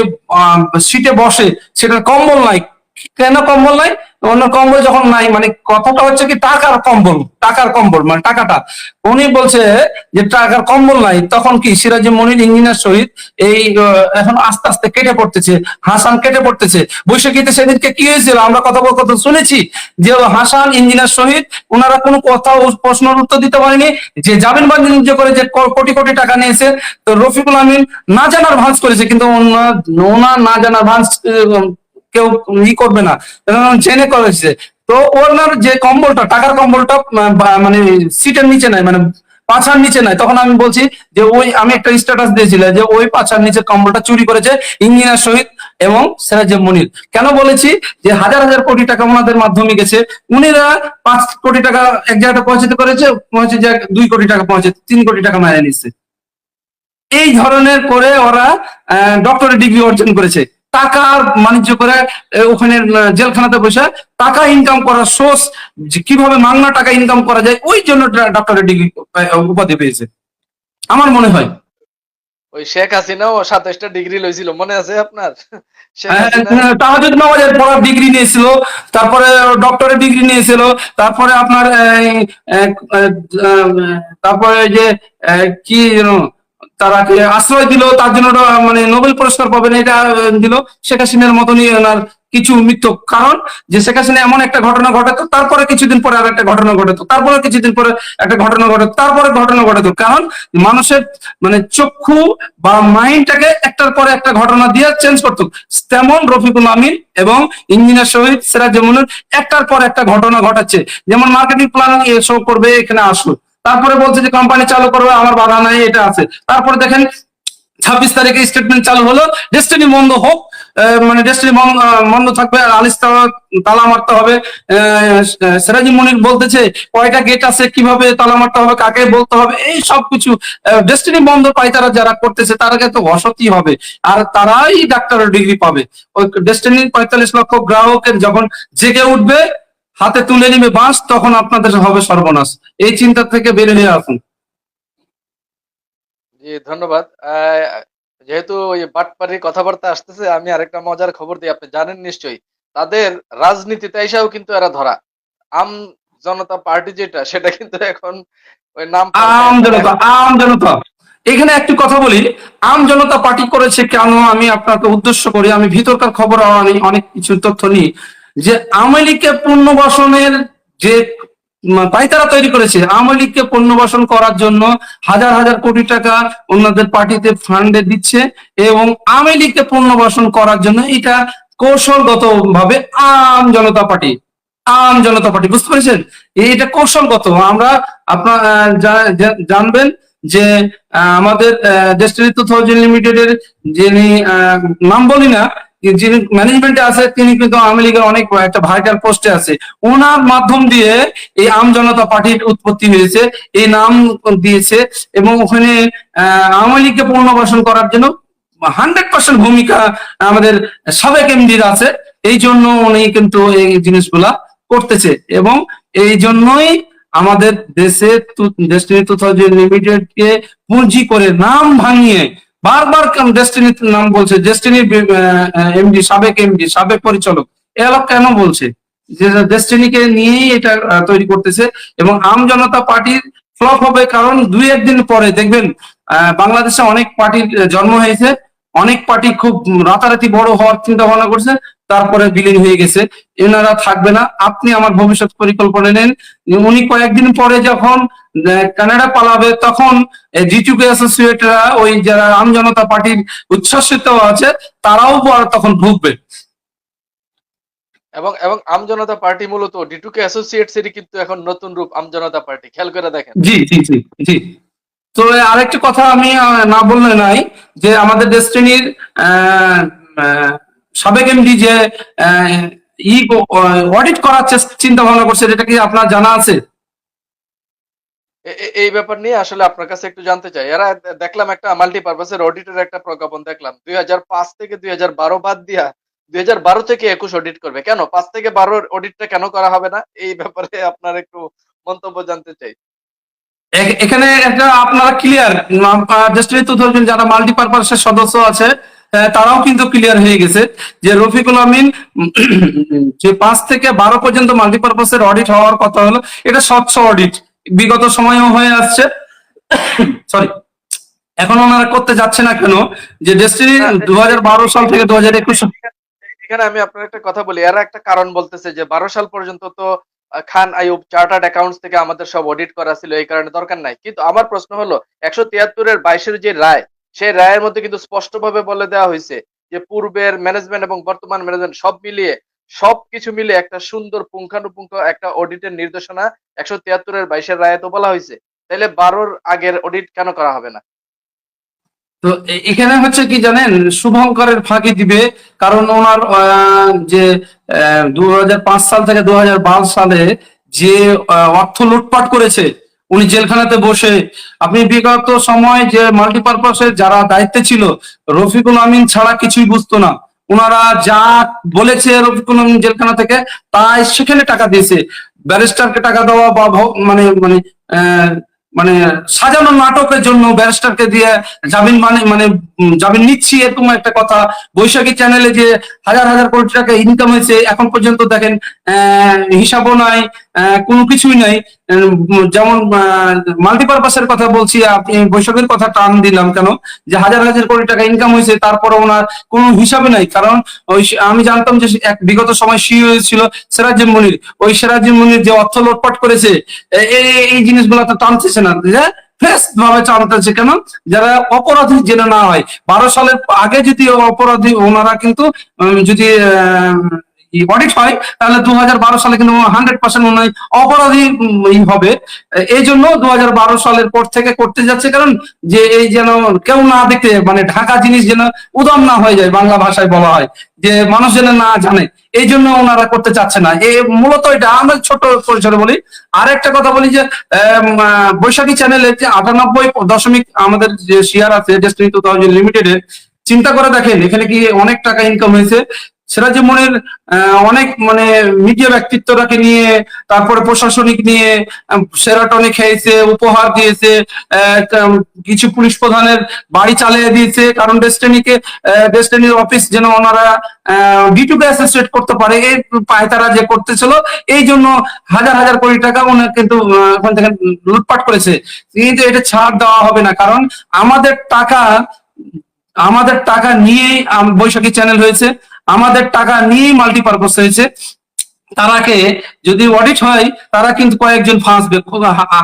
সিটে বসে সেটা কম্বল নাই, কেন কম্বল নাই? অন্য কম্বল যখন নাই, মানে কথাটা হচ্ছে কি টাকার কম্বল, টাকার কম্বল মানে টাকাটা। উনি বলছে যে টাকার কম্বল নাই, তখন কি সিরাজে মনির ইঞ্জিনিয়ার শহীদ এই এখন আস্তে আস্তে কেটে পড়তেছে, হাসান কেটে পড়তেছে। বৈশাখীতে সেদিনকে কি হয়েছিল আমরা কথা কথা শুনেছি যে হাসান ইঞ্জিনিয়ার শহীদ ওনারা কোনো কথা ও প্রশ্নের উত্তর দিতে পারেনি, যে জামিন বাণিজ্য করে যে কোটি কোটি টাকা নিয়েছে। তো রফিকুল আমিন না জানার ভাঁজ করেছে, কিন্তু ওনার না জানার ভাঁজ কেউ করবে না, জেনে করেছে। তো ওনার যে কম্বলটা, টাকার কম্বলটা মানে সিটের নিচে নাই, মানে পাছার নিচে নাই। তখন আমি বলছি যে ওই আমি একটা স্ট্যাটাস দিয়েছিলাম যে ওই পাছার নিচে কম্বলটা চুরি করেছে ইঞ্জিনিয়ার শহীদ এবং সিরাজে মনির। কেন বলেছি যে হাজার হাজার কোটি টাকা ওনাদের মাধ্যমে গেছে, উনিরা 5 কোটি টাকা এক জায়গাটা পৌঁছাতে করেছে, পৌঁছে যে 2 কোটি টাকা পৌঁছে 3 কোটি টাকা মারা নিচ্ছে। এই ধরনের করে ওরা ডক্টরেট ডিগ্রি অর্জন করেছে, টাকার বাণিজ্য করে ওখানে জেলখানাতে বসে টাকা ইনকাম করার সোর্স, কিভাবে মাংনা টাকা ইনকাম করা যায়, ওই জন্য ডক্টরেট ডিগ্রি উপাধি পেয়েছে আমার মনে হয়। ওই শেখ হাসিনাও 27টা ডিগ্রি লইছিল, মনে আছে আপনার? শেখ হাসিনা। তাহাজুদ নামাজের পড়ার ডিগ্রি নিয়েছিল, তারপরে ডক্টরেট ডিগ্রি নিয়েছিল, তারপরে আপনার তারপরে যে কি যেন তারাকে আশ্রয় দিল, তার জন্য মানে নোবেল পুরস্কার পাবেন এটা দিল। শেখ হাসিনার মতনই ওনার কিছু মৃত্যু, কারণ যে শেখ হাসিনা এমন একটা ঘটনা ঘটাতো, তারপরে কিছুদিন পরে আর একটা ঘটনা ঘটাতো, তারপরে কিছুদিন পরে একটা ঘটনা ঘটাতো, তারপরে ঘটনা ঘটাতো, কারণ মানুষের মানে চক্ষু বা মাইন্ডটাকে একটার পরে একটা ঘটনা দিয়ে চেঞ্জ করতো। তেমন রফিকুল আমিন এবং ইঞ্জিনিয়ার শহীদ সিরাজ মনির একটার পর একটা ঘটনা ঘটাচ্ছে। যেমন মার্কেটিং প্ল্যান শো করবে এখানে আসলো, তারপরে বলছে যে কোম্পানি চালু করবে, আমার বাধা নাই, এটা আছে। তারপরে দেখেন 26 তারিখে স্টেটমেন্ট চালু হলো, ডেস্টিনি বন্ধ হোক, মানে ডেস্টিনি বন্ধ থাকবে, আর আলিস্তা তালা মারতে হবে। সিরাজি মনির বলতেছে কয়টা গেট আছে, কিভাবে তালা মারতে হবে, কাকে বলতে হবে, এই সব কিছু ডেস্টিনি বন্ধ পাই তারা যারা করতেছে, তারা কিন্তু অসতী হবে, আর তারাই ডাক্তারের ডিগ্রি পাবে। ওই ডেস্টিনি 45 লক্ষ গ্রাহকের যখন জেগে উঠবে, হাতে তুলে নিবে বাঁশ, তখন আপনাদের হবে সর্বনাশ। এই চিন্তা থেকে বেরিয়ে আসুন। জি, ধন্যবাদ। যেহেতু ওই বাটপাড়ির কথাবার্তা আসতেছে, আমি আরেকটা মজার খবর দিই, আপনি জানেন নিশ্চয়ই। তাদের রাজনীতিতে এসেও কিন্তু এরা ধরা। আম জনতা পার্টি যেটা, সেটা কিন্তু এখন ওই নাম পাল্টায় আম তারা জনতা, এখন। আম জনতা, এখানে একটি কথা বলি। আম জনতা পার্টি করেছে কেন, আমি আপনাকে উদ্দেশ্য করি, আমি ভিতরকার খবর অনেক কিছু তথ্য নিই। যে আওয়ামী লীগকে পুনর্বাসনের যে পায়তারা তৈরি করেছে, আওয়ামী লীগকে পুনর্বাসন করার জন্য হাজার হাজার কোটি টাকা ওনাদের পার্টিতে ফান্ডে দিচ্ছে, এবং আওয়ামী লীগকে পুনর্বাসন করার জন্য এটা কৌশলগত ভাবে আম জনতা পার্টি, আম জনতা পার্টি, বুঝতে পেরেছেন? এটা কৌশলগত। আমরা আপনার জানবেন যে আমাদের ডেস্টিনি 2000 লিমিটেডের যিনি নাম বলি না, যিনি ম্যানেজমেন্টে আছে, তিনি কিন্তু আওয়ামী লীগের অনেক একটা ভাইটাল পোস্টে আছে। ওনার মাধ্যম দিয়ে এই আম জনতা পার্টির উৎপত্তি হয়েছে, এই নাম দিয়েছে, এবং ওখানে আওয়ামী লীগকে পুনর্বাসন করার জন্য 100% ভূমিকা আমাদের সাবেক এমডির আছে। এই জন্য উনি কিন্তু এই জিনিসগুলা করতেছে, এবং এই জন্যই আমাদের দেশে ডেস্টিনি 2000 লিমিটেড কে পুঁজি করে নাম ভাঙিয়ে বারবার ডেস্টিনির নাম বলছে, ডেস্টিনির এমডি, সাবেক এমডি, সাবেক পরিচালক, এরা কেন বলছে যে ডেস্টিনিকে নিয়েই এটা তৈরি করতেছে। এবং আম জনতা পার্টির ফ্লপ হবে, কারণ 2-1 দিন পরে দেখবেন বাংলাদেশে অনেক পার্টির জন্ম হয়েছে, অনেক পার্টি খুব রাতারাতি বড় হওয়ার চিন্তা ভাবনা করছে, তারপরে বিলীন হয়ে গেছে, এনারা থাকবে না। আপনি আমার ভবিষ্যৎ পরিকল্পনা নেন, উনি কয়েকদিন পরে যখন কানাডা পালাবে, তখন জিটুকে অ্যাসোসিয়েটরা, ওই যারা আম জনতা পার্টির উচ্ছ্বাসিত আছে, তারাও তখন ঢুকবে। এবং এবং আম জনতা পার্টি মূলত ডিটুকে অ্যাসোসিয়েটস এরই কিন্তু এখন নতুন রূপ আম জনতা পার্টি, খেয়াল করে দেখেন। জি জি জি জি। তো আরেকটি কথা আমি না বললে নাই, যে আমাদের ডেস্টিনির আহ, আহ, সাবেক এমডি যে আহ, ই অডিট করার চিন্তা ভাবনা করছে, এটা কি আপনার জানা আছে? এই ব্যাপার নিয়ে আসলে আপনার কাছে একটু জানতে চাই। এরা দেখলাম একটা মাল্টিপারপাসের অডিটের একটা প্রজ্ঞাপন দেখলাম, 2005 থেকে 2012 বাদ দিয়া 2012 থেকে 21 অডিট করবে। কেন 5 থেকে 12 অডিটটা কেন করা হবে না? এই ব্যাপারে আপনার একটু মন্তব্য জানতে চাই। এখানে একটা আপনারা ক্লিয়ার, জাস্ট 2000 যারা মাল্টিপারপাসের সদস্য আছে, তারাও কিন্তু ক্লিয়ার হয়ে গেছে যে রফিকুল আমিন যে 5 থেকে 12 পর্যন্ত মাল্টিপারপাসের অডিট হওয়ার কথা হলো, এটা স্বচ্ছ অডিট বিগত সময়েও হয়ে আসছে। সরি, এখন ওনারা করতে যাচ্ছে না কেন? যে ডেস্টিনি না, 2012 সাল থেকে 2021। এখানে আমি আপনার একটা কথা বলি, এরা একটা কারণ বলতেছে যে 12 সাল পর্যন্ত তো খান আইয়ুব চার্টার্ড অ্যাকাউন্টস থেকে আমাদের সব অডিট করা ছিল, এই কারণে দরকার নাই। কিন্তু আমার প্রশ্ন হলো 173-এর 22-এর যে রায়, সেই রায়ের মধ্যে কিন্তু স্পষ্টভাবে বলে দেওয়া হয়েছে যে পূর্বের ম্যানেজমেন্ট এবং বর্তমান ম্যানেজমেন্ট সব মিলিয়ে সবকিছু মিলে একটা সুন্দর পুঙ্খানুপুঙ্খ একটা অডিটের নির্দেশনা 173-এর 22-এর রায়ে তো বলা হয়েছে। তাইলে 12-র আগের অডিট কেন করা হবে না? তো এখানে হচ্ছে কি জানেন, শুভঙ্করের ফাঁকি দিবে। কারণ ওনার যে 2005 সাল থেকে 2012 সালে যে অর্থ লুটপাট করেছে উনি জেলখানাতে বসে। আপনি বিগত সময় যে মাল্টিপারপাসের যারা দায়িত্বে ছিল, রফিকুল আমিন ছাড়া কিছুই বুঝতো না। ওনারা যা বলেছে রফিকুল আমিন জেলখানা থেকে তাই সেখানে টাকা দিয়েছে। ব্যারিস্টারকে টাকা দেওয়া বা মানে মানে আহ, মানে সাজানো নাটকের জন্য ব্যারিস্টারকে দিয়ে জামিন জামিন নিচ্ছি এরকম একটা কথা। বৈশাখী চ্যানেলে যে হাজার হাজার কোটি টাকা ইনকাম হয়েছে এখন পর্যন্ত দেখেন হিসাবও নাই, কোনো কিছুই নাই। যেমন মাল্টিপারপাসের কথা বলছি, আপনি বৈশাখের কথা টান দিলাম কেন, যে হাজার হাজার কোটি টাকা ইনকাম হয়েছে তারপরে ওনার কোনো হিসাবে নাই। কারণ আমি জানতাম যে এক বিগত সময় সিইও ছিল সিরাজুল মনির, ওই সিরাজুল মনির যে অর্থ লোটপাট করেছে এই জিনিসগুলো তো টানতেছে না, যে ফ্রেশ ভাবে টানতেছে কেন, যারা অপরাধী যেন না হয়। 12 সালের আগে যদি অপরাধী ওনারা কিন্তু যদি অডিট হয় তাহলে 2012 সালে কিন্তু 100% মনে হয় অপরাধী হবে। এই জন্য 2012 সালের পর থেকে করতে যাচ্ছে, কারণ যে এই যেন কেউ না দেখতে, মানে ঢাকা জিনিস যেন উদাম না হয়ে যায়, বাংলা ভাষায় বলা হয় যে মানুষ যেন না জানে, এই জন্য ওনারা করতে চাচ্ছে না। মূলত এটা আমরা ছোট পরিসরে বলি। আর একটা কথা বলি যে বৈশাখী চ্যানেলে যে 98 দশমিক আমাদের যে শেয়ার আছে ডেস্টিনি 2000 লিমিটেডে, চিন্তা করে দেখেন এখানে কি অনেক টাকা ইনকাম হয়েছে। সিরাজুল মনির অনেক মানে মিডিয়া ব্যক্তিত্বটাকে নিয়ে, তারপরে প্রশাসনিক নিয়ে সেরাটনে খেয়েছে, উপহার দিয়েছে, কিছু পুলিশ প্রধানের বাড়ি চালিয়ে দিয়েছে, কারণ ডেস্টিনির অফিস যেন ওনারা ডিটুকে অ্যাসোসিয়েট করতে পারে, এই পায়তারা যে করতেছিল, এই জন্য হাজার হাজার কোটি টাকা ওনার কিন্তু ওখান থেকে লুটপাট করেছে। কিন্তু এটা ছাড় দেওয়া হবে না, কারণ আমাদের টাকা আমাদের টাকা নিয়েই বৈশাখী চ্যানেল হয়েছে, আমাদের টাকা নিয়েই মাল্টিপারপাস হয়েছে। তারাকে যদি অডিট হয় তারা কিন্তু কয়েকজন ফাঁসবে,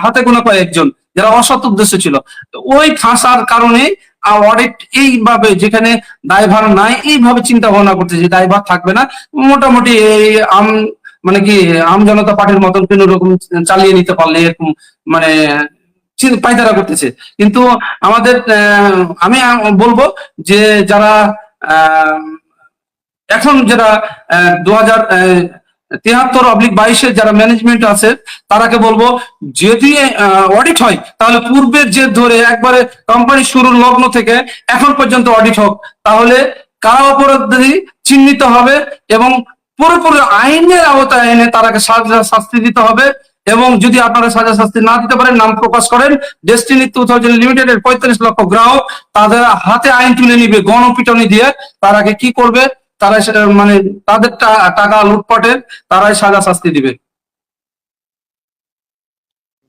হাতে গোনা কয়েকজন যারা অসৎ উদ্দেশ্য ছিল। ওই ফাঁসার কারণে অডিট এইভাবে যেখানে দায়ভার নাই এইভাবে চিন্তা ভাবনা করতে, যে দায়ভার থাকবে না, মোটামুটি এই মানে কি জনতা পার্টির মতন কোন রকম চালিয়ে নিতে পারলে এরকম মানে পায়তারা করতেছে। কিন্তু আমাদের আমি বলবো যে যারা আহ এখন যারা 2073/22 যারা ম্যানেজমেন্ট আছে তারাকে বলবো, যদি অডিট হয় তাহলে পূর্বের যে ধরে একবারে কোম্পানি শুরুর লগ্ন থেকে এখন পর্যন্ত অডিট হোক, তাহলে কারা অপরাধী চিহ্নিত হবে এবং পুরোপুরি আইনের আওতায় এনে তারাকে সাজা শাস্তি দিতে হবে। এবং যদি আপনারা সাজা শাস্তি না দিতে পারেন, নাম প্রকাশ করেন, ডেস্টিনি 2000 লিমিটেডের 45 লক্ষ গ্রাহক তাদের হাতে আইন তুলে নিবে গণপিটনি দিয়ে। তারাকে কি করবে, তারা সেটা মানে তাদের টাকা লুটপাটের তারাই সাজা শাস্তি দিবে।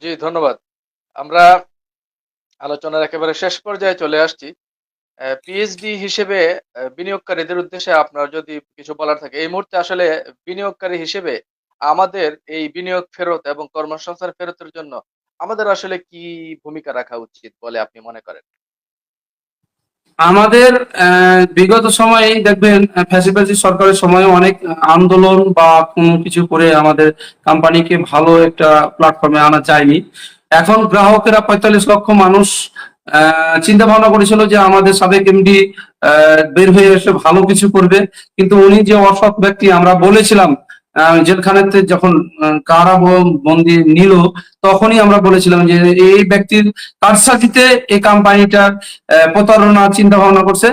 জি, ধন্যবাদ। আমরা আলোচনার একেবারে শেষ পর্যায়ে চলে আসছি। পিএইচডি হিসেবে বিনিয়োগকারীদের উদ্দেশ্যে আপনার যদি কিছু বলার থাকে এই মুহূর্তে, আসলে বিনিয়োগকারী হিসেবে আমাদের এই বিনিয়োগ ফেরত এবং কর্মসংস্থান ফেরতের জন্য আমাদের আসলে কি ভূমিকা রাখা উচিত বলে আপনি মনে করেন? আমাদের বিগত সময়ে দেখবেন ফ্যাসিবাদী সরকারের সময় অনেক আন্দোলন বা কোনো কিছু করে আমাদের কোম্পানিকে ভালো একটা প্ল্যাটফর্মে আনা যায়নি। এখন গ্রাহকেরা 45 লক্ষ মানুষ চিন্তা ভাবনা করেছিল যে আমাদের সাবেক এমডি বের হয়ে এসে ভালো কিছু করবে, কিন্তু উনি যে অসৎ ব্যক্তি আমরা বলেছিলাম, জেলখানাতে যখন বন্দি নিল তখনই আমরা বলেছিলাম যে এই ব্যক্তির কারসাজিতে এই কোম্পানিটা প্রতারণা চিন্তা ভাবনা করছে।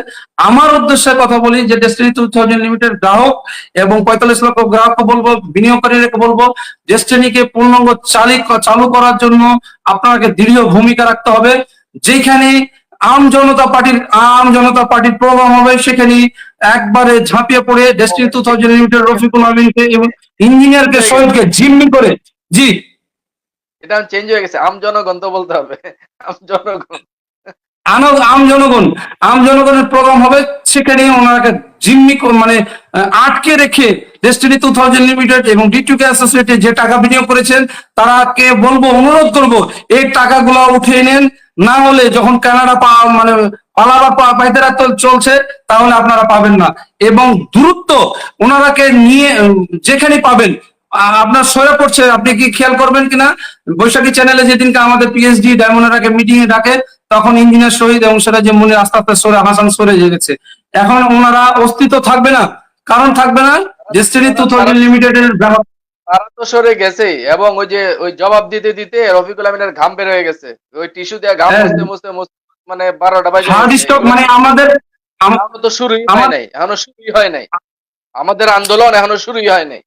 আমার উদ্দেশ্যে কথা বলি যে ডেস্টিনি 2000 লিমিটেড গ্রাহক এবং 45 লক্ষ গ্রাহককে বলবো, বিনিয়োগকারীকে বলবো, ডেস্টিনিকে পূর্ণাঙ্গ চালু করার জন্য আপনাকে দৃঢ় ভূমিকা রাখতে হবে। যেখানে আম জনতা পার্টির প্রোগ্রাম হবে, সেখানে একবারে ঝাঁপিয়ে পড়ে ডেস্টিনি 2000 লিমিটেড রফিকুল আমিনকে এবং ইঞ্জিনিয়ারকে হয়ে গেছে, শহীদকে জিম্মি করে। জি, এটা চেঞ্জ হয়ে গেছে, আম জনগণ তো বলতে হবে। আম জনগণ। আম জনগণ, আম জনগণের প্রোগ্রাম হবে, সেখানে ওনাকে জিম্মি মানে আটকে রেখে ডেস্টিনি 2000 লিমিটেড এবং ডিটুকে অ্যাসোসিয়েটে যে টাকা বিনিয়োগ করেছেন, তারাকে বলবো, অনুরোধ করব, এই টাকাগুলো উঠে নেন, না হলে যখন কানাডা মানে পালাবার পাইতেরা চলছে, তাহলে আপনারা পাবেন না। এবং দ্রুত ওনারাকে নিয়ে যেখানে পাবেন, আপনার সরে পড়ছে, আপনি কি খেয়াল করবেন কিনা, বৈশাখী চ্যানেলে যেদিনকে আমাদের পিএইচডি ডায়মন্ডারাকে মিটিং এ ডাকে, তখন ইঞ্জিনিয়ার শহীদ এবং সেটা যে মনে আস্তে আস্তে সরে হাসান সরে গেছে। এখন ওনারা অস্তিত্ব থাকবে না, কারণ থাকবে না ডেস্টিনি তারা তারা 2000 লিমিটেডের গ্রাহক। তারা তো সরে গেছে, এবং ওই যে ওই জবাব দিতে দিতে রফিকুল আমিনের ঘাম বের হয়ে গেছে, ওই টিস্যু দিয়ে ঘাম মুছতে মুছতে মুছতে মানে 12টা বাজে হার্ড গেছে স্টক এগুলো। মানে আমাদের এখনো তো শুরুই হয় আমার নাই, এখনো শুরুই হয় নাই, আমাদের আন্দোলন এখনো শুরুই হয় নাই।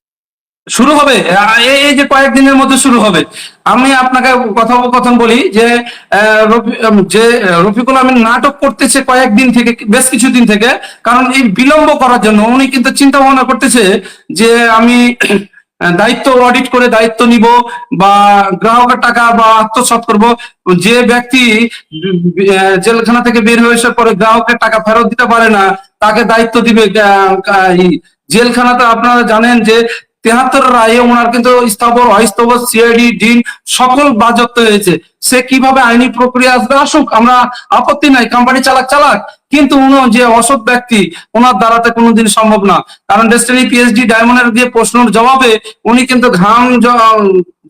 শুরু হবে, এই যে কয়েকদিনের মধ্যে শুরু হবে। আমি আপনাকে কথোপকথন বলি যে রফিকুল আমিন নাটক করতেছে কয়েকদিন থেকে, বেশ কিছুদিন থেকে, কারণ এই বিলম্ব করার জন্য উনি কিন্তু চিন্তা ভাবনা করতেছে যে আমি দায়িত্ব অডিট করে দায়িত্ব নিব, বা গ্রাহকের টাকা বা আত্মসাৎ করব। যে ব্যক্তি জেলখানা থেকে বের হয়ে আসার পরে গ্রাহকের টাকা ফেরত দিতে পারে না, তাকে দায়িত্ব দিবে এই জেলখানাতে। আপনারা জানেন যে 73 রায়ে ওনার কিন্তু স্থাবর অস্থাবর সিআইডি ডিন সকল বাজেয়াপ্ত হয়েছে। সে কিভাবে আইনি প্রক্রিয়া আসবে, আসুক, আমরা আপত্তি নাই, কোম্পানি চালাক চালাক, কিন্তু উনি যে অসৎ ব্যক্তি, ওনার দ্বারাতে কোনোদিন সম্ভব না। কারণ ডেস্টিনি পিএইচডি ডায়মন্ডের দিয়ে প্রশ্নের জবাবে উনি কিন্তু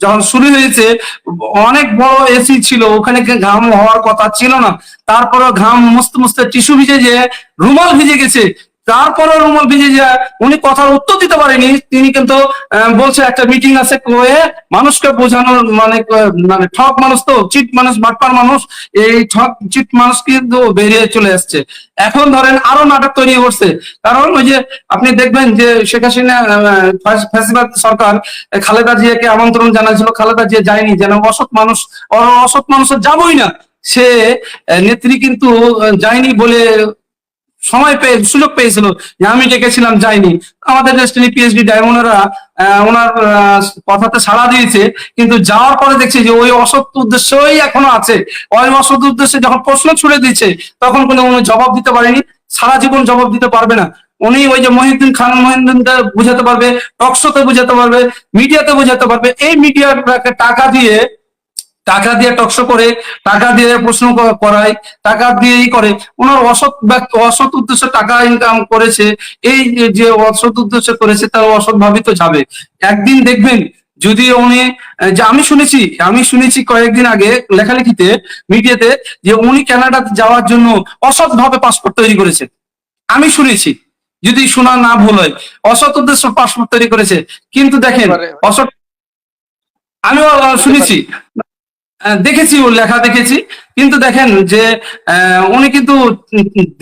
যখন শুরু হয়েছে, অনেক বড় এসি ছিল, ওখানে ঘাম হওয়ার কথা ছিল না, তারপরে ঘাম মুছতে মুছতে টিস্যু ভিজে যে রুমাল ভিজে গেছে, তারপরে রুমাল ভিজে যায়, উনি কথার উত্তর দিতে পারেনি। তিনি কিন্তু বলছে একটা মিটিং আছে, কয়ে মানুষকে বোঝানোর মানে মানে ঠক মানুষ, তো চিট মানুষ, বাটপার মানুষ, এই ঠক চিট মানুষ কিন্তু বেরিয়ে চলে আসছে। এখন ধরেন আরো নাটক তৈরি করছে, কারণ ওই যে আপনি দেখবেন যে শেখ হাসিনা ফ্যাসিবাদ সরকার খালেদা জিয়াকে আমন্ত্রণ জানাইছিল, খালেদা জিয়া যায়নি, যেন অসৎ মানুষ, অসৎ মানুষের যাবই না, সে নেত্রী কিন্তু যায়নি বলে সময় পেয়ে সুযোগ পেয়েছিল যে আমি ডেকেছিলাম, যাইনি। আমাদের ডেস্টিনি পিএইচডি ডায়মন্ডরা ওনার কথাতে সাড়া দিয়েছে, কিন্তু যাওয়ার পরে দেখছি যে ওই অসৎ উদ্দেশ্যই এখনো আছে। ওই অসৎ উদ্দেশ্যে যখন প্রশ্ন ছুড়ে দিচ্ছে, তখন কিন্তু উনি জবাব দিতে পারেনি, সারা জীবন জবাব দিতে পারবে না। উনি ওই যে মহিউদ্দিন খান মহিউদ্দিনকে বুঝাতে পারবে, টকশোতে বুঝাতে পারবে, মিডিয়াতে বুঝাতে পারবে, এই মিডিয়াটাকে টাকা দিয়ে টকশো করে, টাকা দিয়ে প্রশ্ন করায়, টাকা দিয়েই করে। ওনার অসৎ উদ্দেশ্যে টাকা ইনকাম করেছে, এই যে অসৎ উদ্দেশ্যে করেছে, তার অসৎ ভাবই তো যাবে। একদিন দেখবেন যদি উনি যে আমি শুনেছি কয়েকদিন আগে লেখালেখিতে, মিডিয়াতে, যে উনি কানাডাতে যাওয়ার জন্য অসৎ ভাবে পাসপোর্ট তৈরি করেছে। আমি শুনেছি, যদি শোনা না ভুল হয়, অসৎ উদ্দেশ্য পাসপোর্ট তৈরি করেছে। কিন্তু হতে দেখেন, পারে, অসৎ, আমিও হতে পারে। শুনেছি, দেখেছি, ওর লেখা দেখেছি। কিন্তু দেখেন যে উনি কিন্তু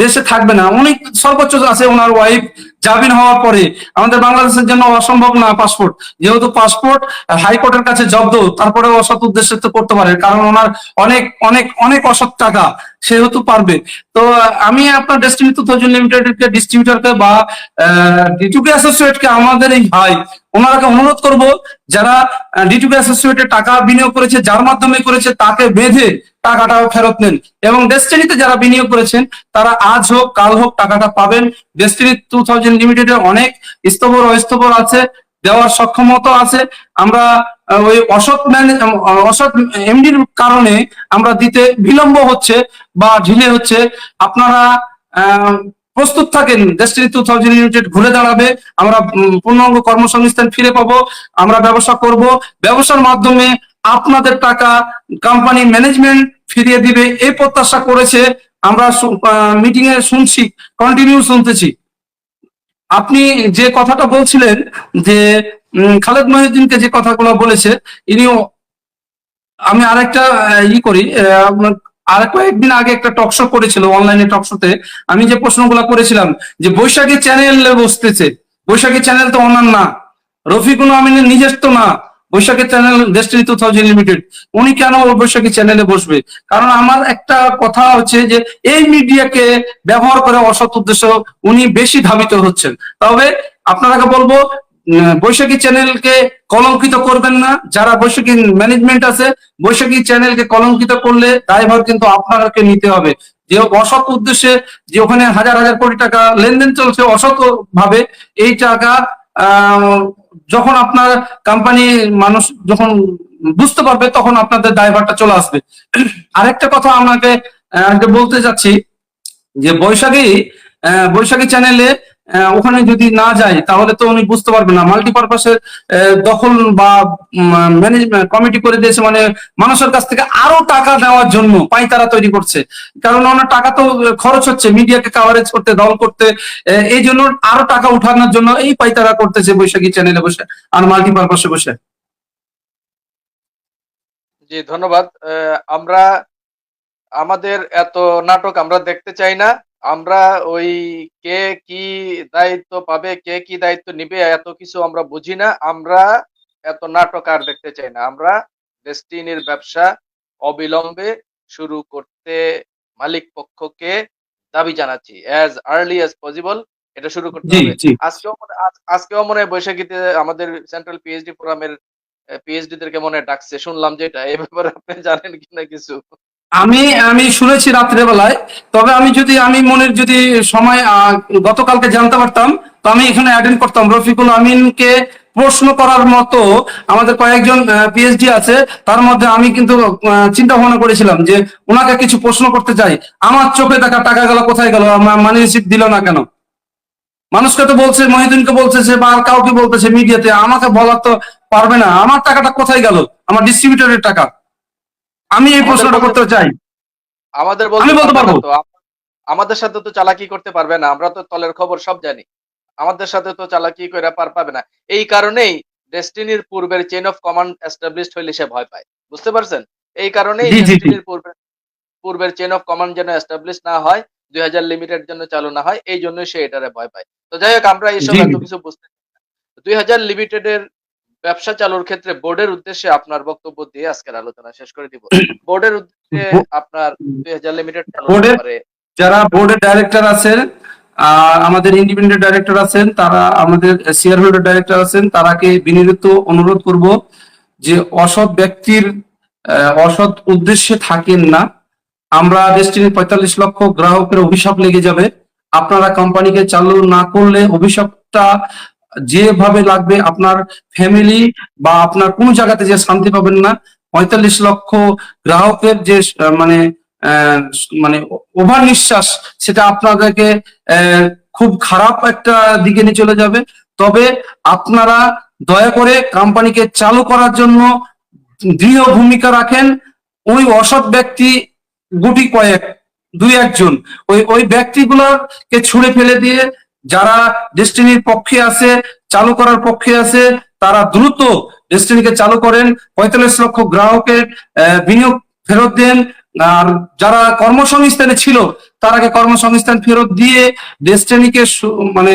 দেশে থাকবে না, উনি সর্বোচ্চ আছে ওনার ওয়াইফ জামিন হওয়ার পরে। আমাদের বাংলাদেশের জন্য অসম্ভব না পাসপোর্ট, যেহেতু পাসপোর্ট হাইকোর্টের কাছে জব্দ, তারপরে অসৎ উদ্দেশ্যে তো করতে পারে, কারণ ওনার অনেক অনেক অনেক অসৎ টাকা, সেহেতু পারবে। তো আমি আপনার ডেস্টিনি 2000 লিমিটেড ডিস্ট্রিবিউটরকে বা ডিটুকে অ্যাসোসিয়েটকে, আমাদের এই ভাই, ওনারাকে অনুরোধ করব, যারা ডিটুকে অ্যাসোসিয়েটে টাকা বিনিয়োগ করেছে, যার মাধ্যমে করেছে, তাকে বেঁধে টাকাটাও ফেরত নেন। এবং ডেস্টিনিতে যারা বিনিয়োগ করেছেন, তারা আজ হোক কাল হোক টাকাটা পাবেন। ডেস্টিনি 2000 লিমিটেডের অনেক স্থবর অস্থবর আছে, দেওয়ার সক্ষমতা আছে। আমরা ওই অসৎ এমডির কারণে আমরা দিতে বিলম্ব হচ্ছে বা ঢিলে হচ্ছে। আপনারা আহ প্রস্তুত থাকেন, ডেস্টিনি 2000 লিমিটেড ঘুরে দাঁড়াবে, আমরা পূর্ণাঙ্গ কর্মসংস্থান ফিরে পাবো, আমরা ব্যবসা করব, ব্যবসার মাধ্যমে আপনাদের টাকা কোম্পানি ম্যানেজমেন্ট ফিরিয়ে দিবে, এই প্রত্যাশা করেছে। আমরা মিটিং এ শুনছি, কন্টিনিউ শুনতেছি। আপনি যে কথাটা বলছিলেন যে খালেদ মহিউদ্দিনকে যে কথাগুলো বলেছে, ইনিও, আমি আরেকটা করি, আর কয়েকদিন আগে একটা টকশো করেছিল, অনলাইনে টকশোতে আমি যে প্রশ্নগুলো করেছিলাম, যে বৈশাখী চ্যানেল বসতেছে, বৈশাখী চ্যানেল তো ওনার না, রফিকুল আমিনের নিজের তো না, বৈশাখী চ্যানেল ডেস্টিনি 2000 লিমিটেড, উনি কেন বৈশাখী চ্যানেলে বসবে? কারণ আমার একটা কথা হচ্ছে যে এই মিডিয়াকে ব্যবহার করে অসৎ উদ্দেশ্য উনি বেশি ধাবিত হচ্ছেন। তবে আপনারাকে বলবো বৈশাখী চ্যানেলকে কলঙ্কিত করবেন না। যারা বৈশাখী ম্যানেজমেন্ট আছে, বৈশাখী চ্যানেলকে কলঙ্কিত করলে দায়ভার কিন্তু আপনাকে নিতে হবে। যে অসৎ উদ্দেশ্যে যে ওখানে হাজার হাজার কোটি টাকা লেনদেন চলছে অসৎ ভাবে, এই টাকা আহ, যখন আপনার কোম্পানি মানুষ যখন বুঝতে পারবে তখন আপনাদের দায়ভারটা চলে আসবে। আরেকটা কথা আপনাকে বলতে চাচ্ছি যে বৈশাখী চ্যানেলে ওখানে যদি না যায় তাহলে তো উনি বুঝতে পারবেন না মাল্টিপারপাসের দখল বা ম্যানেজমেন্ট কমিটি করে দিয়েছে, মানে মানুষের কাছ থেকে আরো টাকা নেওয়ার জন্য পাইতারা তৈরি করছে। কারণ ওনার টাকা তো খরচ হচ্ছে মিডিয়াকে কাভারেজ করতে, দল করতে, এই জন্য আরো টাকা উঠানোর জন্য এই পাইতারা করতেছে বৈশাখী চ্যানেলে বসে আর মাল্টিপারপাসে বসে। জি ধন্যবাদ। আমরা আমাদের এত নাটক আমরা দেখতে চাই না। আমরা ওই কে কি দায়িত্ব পাবে, কে কি দায়িত্ব নিবে এত কিছু আমরা বুঝি না। আমরা এত নাটক আর দেখতে চাই না। আমরা ডেস্টিনির ব্যবসা অবিলম্বে শুরু করতে মালিক পক্ষকে দাবি জানাচ্ছি, অ্যাজ আর্লি অ্যাজ পসিবল এটা শুরু করতে জি হবে। জি। আজকেও মনে হয় বৈশাখীতে আমাদের সেন্ট্রাল পিএইচডি ফোরামের পিএইচডি দেরকে মনে হয় ডাকছে, শুনলাম যেটা। এই ব্যাপারে আপনি জানেন কিনা কিছু? আমি আমি শুনেছি রাত্রে বেলায়। তবে আমি মনের যদি সময় গতকালকে জানতে পারতাম তো আমি এখানে অ্যাটেন্ড করতাম। রফিকুল আমিনকে প্রশ্ন করার মতো আমাদের কয়েকজন পিএইচডি আছে, তার মধ্যে আমি কিন্তু চিন্তা ভাবনা করেছিলাম যে ওনাকে কিছু প্রশ্ন করতে চাই। আমার চোখে দেখা টাকা গেল কোথায় গেল, মানি রিসিপ্ট দিল না কেন? মানুষকে তো বলছে, মহিউদ্দিনকে বলতেছে বা আর কাউকে বলতেছে মিডিয়াতে, আমাকে বলার তো পারবে না আমার টাকাটা কোথায় গেল, আমার ডিস্ট্রিবিউটরের টাকা। আমি এই আমাদের প্রশ্নটা বলতে করতে চাই। আমাদের আমি বলতে বলতে পারবে না পারবো। তো। আমাদের সাথে তো চালাকি করতে পারবে না। আমরা তো তলের খবর সব জানি। আমাদের সাথে তো চালাকি করে পার পাবে না। এই কারণেই ডেস্টিনির পূর্বের চেইন অফ কমান্ড এস্টাবলিশড হইলে সে ভয় পায়। বুঝতে পারছেন? এই কারণেই জি জি জি। ডেস্টিনির পূর্বের চেইন অফ কমান্ড যেন এস্টাবলিশ না হয়, 2000 লিমিটেড জন্য চালু না হয়, এই জন্যই সে এটারে ভয় পায়। তো যাই হোক, আমরা এইসব জি এত কিছু বুঝতে 2000 লিমিটেডের ব্যবসা চালুর ক্ষেত্রে বোর্ডের উদ্দেশ্যে আপনার বক্তব্য দিয়ে আজকের আলোচনা শেষ করে দিব। বোর্ডের উদ্দেশ্যে আপনার 2000 লিমিটেড চালুর বোর্ডের ব্যাপারে। যারা বোর্ডের ডাইরেক্টর আছেন, আমাদের ইন্ডিপেন্ডেন্ট ডাইরেক্টর আছেন, তারা আমাদের শেয়ার হোল্ডার ডাইরেক্টর আছেন, তারাকে বিনীত অনুরোধ করব যে অসৎ ব্যক্তির অসৎ উদ্দেশ্যে থাকেন না। আমরা ডেস্টিনির 45 লক্ষ গ্রাহকের অভিশাপ লেগে যাবে। আপনারা কোম্পানিকে চালু না করলে অভিশাপটা যেভাবে লাগবে আপনার ফ্যামিলি বা আপনার কোনো জায়গাতে যে শান্তি পাবেন না। 45 লক্ষ গ্রাহকের যে মানে আহ, মানে ওভার নিঃশ্বাস, সেটা আপনাদেরকে খুব খারাপ একটা দিকে নিয়ে চলে যাবে। তবে আপনারা দয়া করে কোম্পানিকে চালু করার জন্য দৃঢ় ভূমিকা রাখেন। ওই অসৎ ব্যক্তি গুটি কয়েক, দুই একজন, ওই ওই ব্যক্তিগুলোকে ছুঁড়ে ফেলে দিয়ে যারা ডেস্টিনির পক্ষে আছে, চালু করার পক্ষে আছে, তারা দ্রুত ডেস্টিনিকে চালু করেন। 45 লক্ষ গ্রাহকের বিনিয়োগ ফেরত দেন। আর যারা কর্মসংস্থানে ছিল তারাকে কর্মসংস্থান ফেরত দিয়ে ডেস্টিনিকে মানে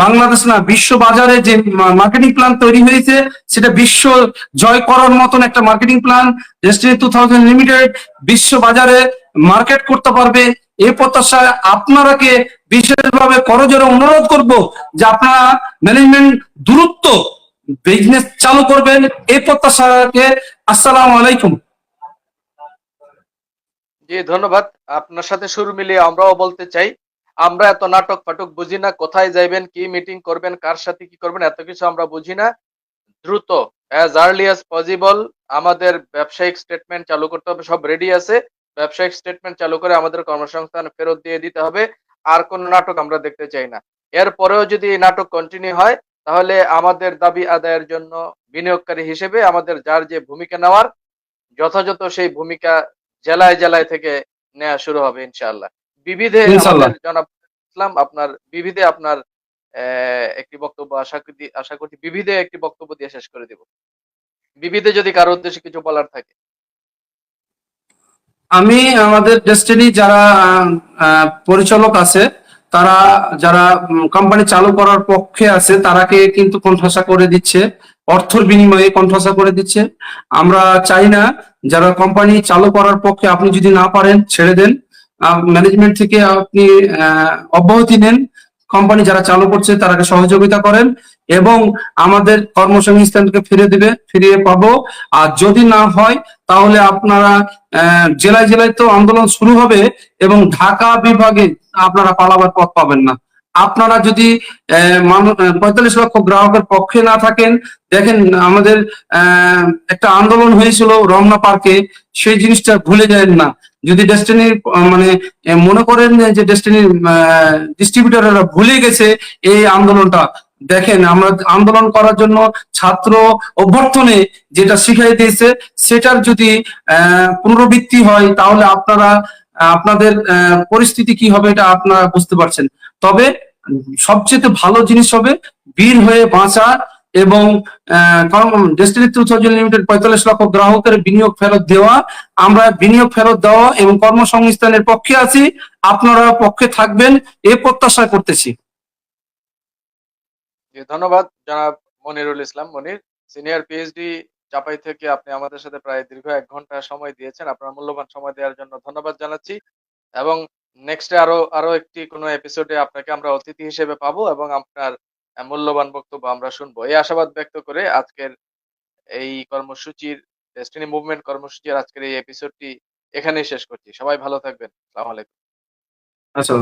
বাংলাদেশ না বিশ্ব বাজারে যে মার্কেটিং প্ল্যান তৈরি হয়েছে সেটা বিশ্ব জয় করার মতন একটা মার্কেটিং প্ল্যান ডেস্টিনি 2000 লিমিটেড বিশ্ব বাজারে মার্কেট করতে পারবে। এই প্রত্যাশায় আপনারাকে বিশেষভাবে করজোরে অনুরোধ করব যে আপনারা ম্যানেজমেন্ট দ্রুত বিজনেস চালু করবেন, এই প্রত্যাশাকে। আসসালামু আলাইকুম। জি ধন্যবাদ। আপনার সাথে সুর মিলিয়ে আমরাও বলতে চাই, আমরা এত নাটক ফাটক বুঝি না। কোথায় যাইবেন, কি মিটিং করবেন, কার সাথে কি করবেন, এত কিছু আমরা বুঝি না। দ্রুত অ্যাজ আর্লি অ্যাজ পসিবল আমাদের ব্যবসায়িক স্টেটমেন্ট চালু করতে হবে। সব রেডি আছে। ব্যবসায়িক স্টেটমেন্ট চালু করে আমাদের কর্মসংস্থান ফেরত দিয়ে দিতে হবে। আর কোন নাটক আমরা দেখতে চাই না। এরপরেও যদি এই নাটক কন্টিনিউ হয় তাহলে আমাদের দাবি আদায়ের জন্য বিনিয়োগকারী হিসেবে আমাদের যার যে ভূমিকা নেওয়ার যথাযথ সেই ভূমিকা জেলায় জেলায় থেকে নেওয়া শুরু হবে ইনশাআল্লাহ। বিবিধে ইনশাল্লাহ। আমাদের জনাব ইসলাম আপনার বিবিধে আপনার একটি বক্তব্য আশা করছি বিবিধে একটি বক্তব্য দিয়ে শেষ করে দিব। বিবিধে যদি কারো উদ্দেশ্যে কিছু বলার থাকে। আমি আমাদের ডেস্টিনি যারা পরিচালক আছে, তারা যারা কোম্পানি চালু করার পক্ষে আছে তারাকে কিন্তু কোণঠাসা করে দিচ্ছে। অর্থের বিনিময়ে কণ্ঠাসা করে দিচ্ছে। আমরা চাই না, যারা কোম্পানি চালু করার পক্ষে আপনি যদি না পারেন ছেড়ে দেন, ম্যানেজমেন্ট থেকে আপনি অব্যাহতি নেন, কোম্পানি যারা চালু করছে তারাকে সহযোগিতা করেন এবং আমাদের কর্মসংস্থানকে ফিরিয়ে পাবো। আর যদি না হয় তাহলে আপনারা জেলায় জেলায় তো আন্দোলন শুরু হবে এবং ঢাকা বিভাগে আপনারা পালাবার পথ পাবেন না। আপনারা যদি 45 লক্ষ গ্রাহকের পক্ষে না থাকেন, দেখেন আমাদের একটা আন্দোলন হয়েছিল রমনা পার্কে, সেই জিনিসটা ভুলে যাবেন না। যদি ডেস্টিনির মানে মনে করেন যে ডেস্টিনির ডিস্ট্রিবিউটররা ভুলে গেছে এই আন্দোলনটা, দেখেন আমরা আন্দোলন করার জন্য ছাত্র অভ্যর্থনে যেটা শিখাই দিয়েছে সেটার যদি পুনরাবৃত্তি হয় তাহলে আপনারা আপনাদের পরিস্থিতি কি হবে এটা আপনারা বুঝতে পারছেন। তবে সবচেয়ে ভালো জিনিস হবে বীর হয়ে বাঁচা এবং ডেস্টিনি 2000 লিমিটেড 45 লক্ষ গ্রাহকের বিনিয়োগ ফেরত দেওয়া। আমরা বিনিয়োগ ফেরত দেওয়া এবং কর্মসংস্থানের পক্ষে আছি, আপনারা পক্ষে থাকবেন এ প্রত্যাশা করতেছি। জি, ধন্যবাদ জনাব মনিরুল ইসলাম মনির, সিনিয়র পিএইচডি, চাপাই থেকে আপনি আমাদের সাথে প্রায় দীর্ঘ 1 ঘন্টা সময় দিয়েছেন। আপনার মূল্যবান সময় দেওয়ার জন্য ধন্যবাদ জানাচ্ছি এবং নেক্সটে আরো আরো একটি কোনো এপিসোডে আপনাকে আমরা অতিথি হিসেবে পাবো এবং আপনার মূল্যবান বক্তব্য আমরা শুনবো। এই আশাবাদ ব্যক্ত করে আজকের এই কর্মসূচির, ডেস্টিনি মুভমেন্ট কর্মসূচির আজকের এই এপিসোডটি এখানেই শেষ করছি। সবাই ভালো থাকবেন। আসসালামু আলাইকুম। আচ্ছা।